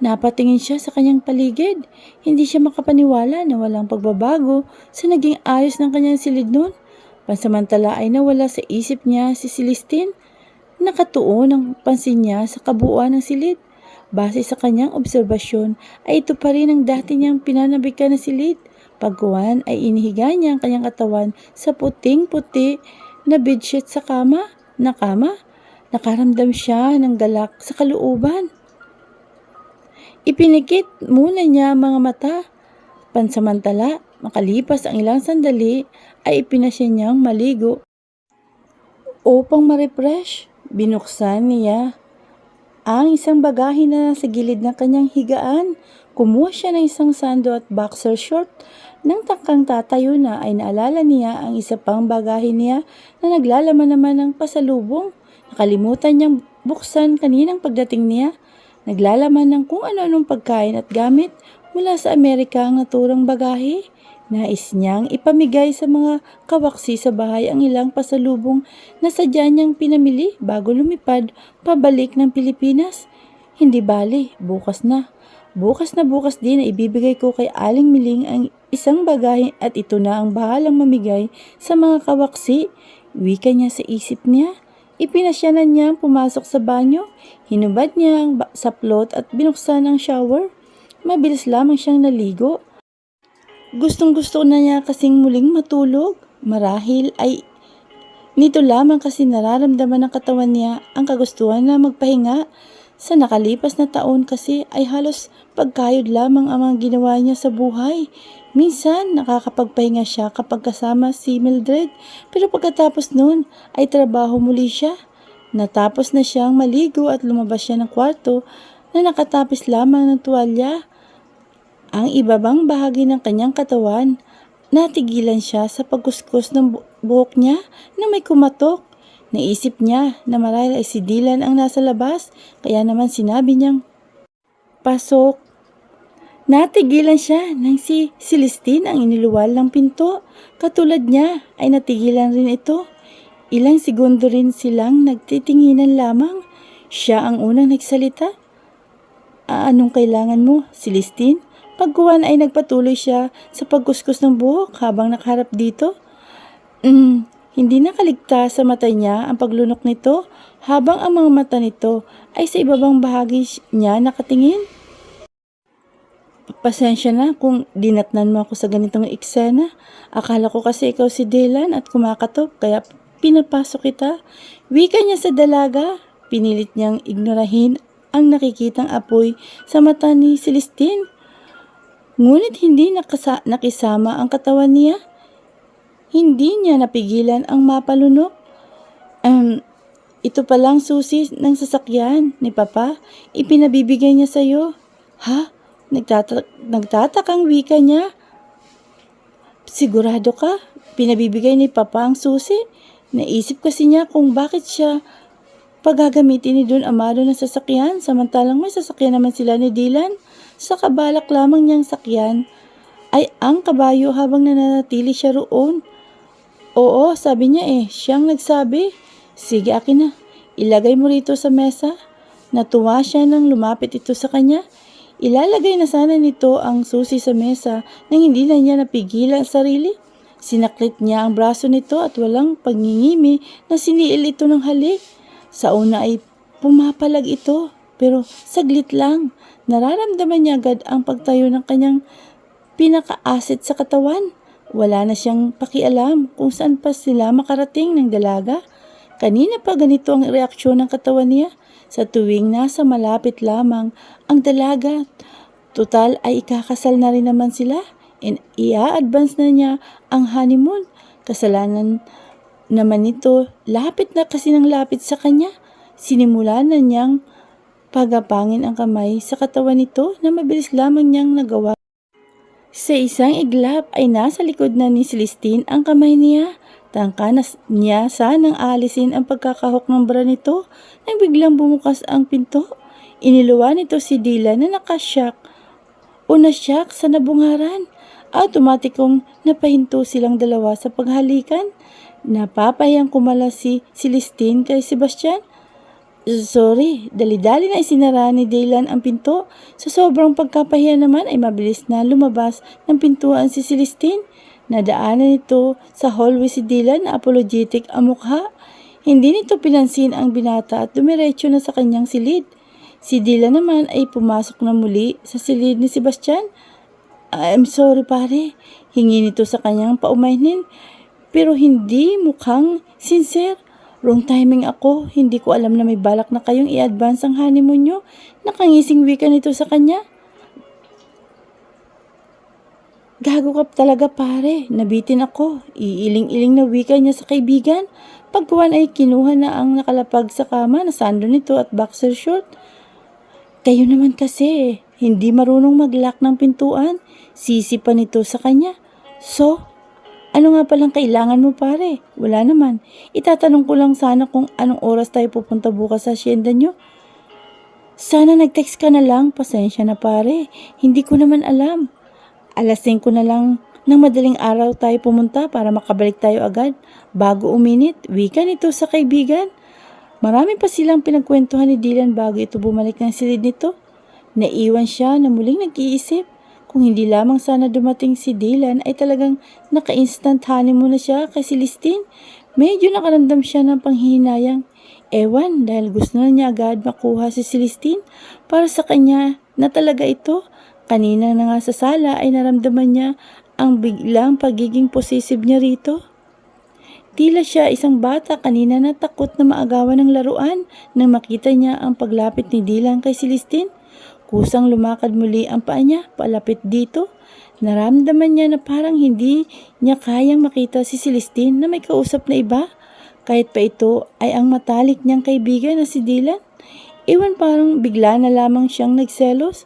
Napatingin siya sa kanyang paligid. Hindi siya makapaniwala na walang pagbabago sa naging ayos ng kanyang silid noon. Pansamantala ay nawala sa isip niya si Celestine. Nakatuon ang pansin niya sa kabuuan ng silid. Base sa kanyang obserbasyon ay ito pa rin ang dati niyang pinanabikan na silid. Pagkuhan ay inihiga niya ang kanyang katawan sa puting-puti na bedsheet sa kama. Nakaramdam siya ng galak sa kalooban. Ipinikit muna niya ang mga mata. Pansamantala, makalipas ang ilang sandali, ay ipinasya niyang maligo. Upang ma-refresh, binuksan niya ang isang bagahe na sa gilid ng kanyang higaan. Kumuha siya ng isang sando at boxer short. Nang takang tatayo na ay naalala niya ang isa pang bagahe niya na naglalaman naman ng pasalubong. Nakalimutan niyang buksan kaninang pagdating niya. Naglalaman ng kung ano-anong pagkain at gamit mula sa Amerika ang naturang bagahe. Nais niyang ipamigay sa mga kawaksi sa bahay ang ilang pasalubong na sadya niyang pinamili bago lumipad pabalik ng Pilipinas. Hindi bali, bukas na. Bukas din na ibibigay ko kay Aling Miling ang isang bagahe at ito na ang bahalang mamigay sa mga kawaksi. Wika niya sa isip niya. Ipinasyanan niyang pumasok sa banyo. Hinubad niya ang saplot at binuksan ang shower. Mabilis lamang siyang naligo. Gustong-gusto na niya kasing muling matulog. Marahil ay nito lamang kasi nararamdaman ng katawan niya ang kagustuhan na magpahinga. Sa nakalipas na taon kasi ay halos pagkayod lamang ang mga ginawa niya sa buhay. Minsan nakakapagpahinga siya kapag kasama si Mildred, pero pagkatapos noon ay trabaho muli siya. Natapos na siyang maligo at lumabas siya ng kwarto na nakatapis lamang ng tuwalya. Ang ibabang bahagi ng kanyang katawan, natigilan siya sa pagkuskus ng buhok niya na may kumatok. Naisip niya na marahil ay si Dylan ang nasa labas, kaya naman sinabi niyang, "Pasok." Natigilan siya nang si Celestine ang iniluwal ng pinto. Katulad niya ay natigilan rin ito. Ilang segundo rin silang nagtitinginan lamang. Siya ang unang nagsalita. Anong kailangan mo, Celestine? Pagkuhan ay nagpatuloy siya sa pagkuskus ng buhok habang nakaharap dito. Hindi nakaligtas sa mata niya ang paglunok nito habang ang mga mata nito ay sa ibabang bahagi niya nakatingin. Pasensya na kung dinatnan mo ako sa ganitong eksena. Akala ko kasi ikaw si Dylan at kumakatok kaya pinapasok kita. Wika niya sa dalaga. Pinilit niyang ignorahin ang nakikitang apoy sa mata ni Celestine. Ngunit hindi nakisama ang katawan niya. Hindi niya napigilan ang mapalunok. Ito palang susi ng sasakyan ni Papa. Ipinabibigay niya sa'yo. Ha? Nagtatakang wika niya. Sigurado ka? Pinabibigay ni Papa ang susi? Naisip kasi niya kung bakit siya paggagamitin ni Don Amado ng sasakyan samantalang may sasakyan naman sila ni Dylan. Sa kabalak lamang niyang sakyan ay ang kabayo habang nananatili siya roon. Oo, sabi niya siyang nagsabi. Sige, akin na. Ilagay mo rito sa mesa. Natuwa siya nang lumapit ito sa kanya. Ilalagay na sana nito ang susi sa mesa nang hindi na niya napigilan ang sarili. Sinaklit niya ang braso nito at walang pagngingimi na siniil ito ng halik. Sa una ay pumapalag ito, pero saglit lang. Nararamdaman niya agad ang pagtayo ng kanyang pinakaasit sa katawan. Wala na siyang pakialam kung saan pa sila makarating ng dalaga. Kanina pa ganito ang reaksyon ng katawan niya sa tuwing nasa malapit lamang ang dalaga. Total ay ikakasal na rin naman sila and i-advance na niya ang honeymoon. Kasalanan naman nito, lapit na kasi ng lapit sa kanya. Sinimulan na niyang pagapangin ang kamay sa katawan nito na mabilis lamang niyang nagawa. Sa isang iglap ay nasa likod na ni Celestine ang kamay niya. Tangka na niya sanang alisin ang pagkakahok ng bra nito nang biglang bumukas ang pinto. Iniluwa nito si Dylan na nakasyak o nasyak sa nabungaran. Automatikong napahinto silang dalawa sa paghalikan. Napapahiyang kumala si Celestine kay Sebastian. Sorry, dali-dali na isinara ni Dylan ang pinto. Sa sobrang pagkapahiya naman ay mabilis na lumabas ng pintuan si Celestine. Nadaanan nito sa hallway si Dylan na apologetic ang mukha. Hindi nito pinansin ang binata at dumiretso na sa kanyang silid. Si Dylan naman ay pumasok na muli sa silid ni Sebastian. I'm sorry pare, hingi nito sa kanyang paumaynin pero hindi mukhang sincere. Wrong timing ako, hindi ko alam na may balak na kayong i-advance ang honeymoon nyo. Nakangising wika nito sa kanya. Gago ka talaga pare, nabitin ako. Iiling-iling na wika niya sa kaibigan. Pagkuhan ay kinuha na ang nakalapag sa kama na sando nito at boxer short. Kayo naman kasi, hindi marunong mag-lock ng pintuan. Sisi pa nito sa kanya. So, ano nga palang kailangan mo pare? Wala naman. Itatanong ko lang sana kung anong oras tayo pupunta bukas sa asyenda nyo. Sana nag-text ka na lang, pasensya na pare. Hindi ko naman alam. Alas 5 na lang ng madaling araw tayo pumunta para makabalik tayo agad. Bago uminit, wika nito sa kaibigan. Marami pa silang pinagkwentuhan ni Dylan bago ito bumalik ng silid nito. Naiwan siya na muling nag-iisip. Kung hindi lamang sana dumating si Dylan ay talagang naka-instant honeymoon na siya kay Celestine. Medyo nakaramdam siya ng panghihinayang. Ewan dahil gusto na niya agad makuha si Celestine para sa kanya na talaga ito. Kanina na nga sa sala ay naramdaman niya ang biglang pagiging possessive niya rito. Tila siya isang bata kanina na takot na maagawan ng laruan nang makita niya ang paglapit ni Dylan kay Celestine. Kusang lumakad muli ang paa niya palapit dito. Naramdaman niya na parang hindi niya kayang makita si Celestine na may kausap na iba. Kahit pa ito ay ang matalik niyang kaibigan na si Dylan. Iwan parang bigla na lamang siyang nagselos.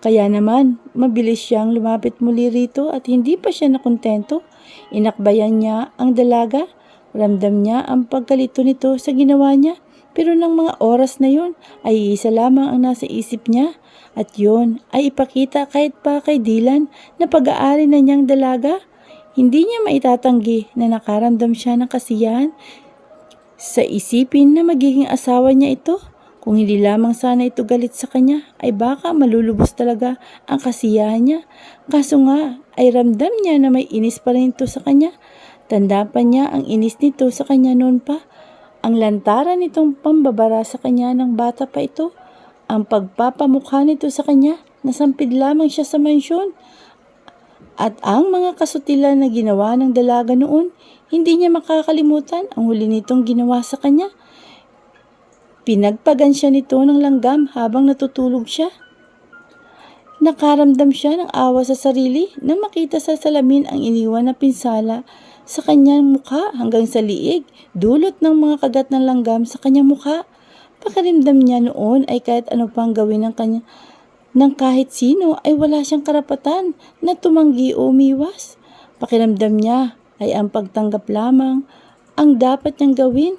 Kaya naman, mabilis siyang lumapit muli rito at hindi pa siya nakontento. Inakbayan niya ang dalaga. Ramdam niya ang pagkalito nito sa ginawa niya. Pero ng mga oras na yon ay isa lamang ang nasa isip niya. At yon ay ipakita kahit pa kay Dylan na pag-aari na niyang dalaga. Hindi niya maitatanggi na nakaramdam siya ng kasiyahan sa isipin na magiging asawa niya ito. Kung hindi lamang sana ito galit sa kanya, ay baka malulubos talaga ang kasiyahan niya. Kaso nga, ay ramdam niya na may inis pa rin ito sa kanya. Tanda pa niya ang inis nito sa kanya noon pa. Ang lantaran nitong pambabara sa kanya ng bata pa ito. Ang pagpapamukha nito sa kanya, nasampid lamang siya sa mansyon. At ang mga kasutilan na ginawa ng dalaga noon, hindi niya makakalimutan ang huli nitong ginawa sa kanya. Pinagpagan siya nito ng langgam habang natutulog siya. Nakaramdam siya ng awa sa sarili nang makita sa salamin ang iniwan na pinsala sa kanyang mukha hanggang sa liig, dulot ng mga kagat ng langgam sa kanyang mukha. Pakiramdam niya noon ay kahit ano pang gawin ng kahit sino ay wala siyang karapatan na tumanggi o umiwas. Pakiramdam niya ay ang pagtanggap lamang ang dapat niyang gawin.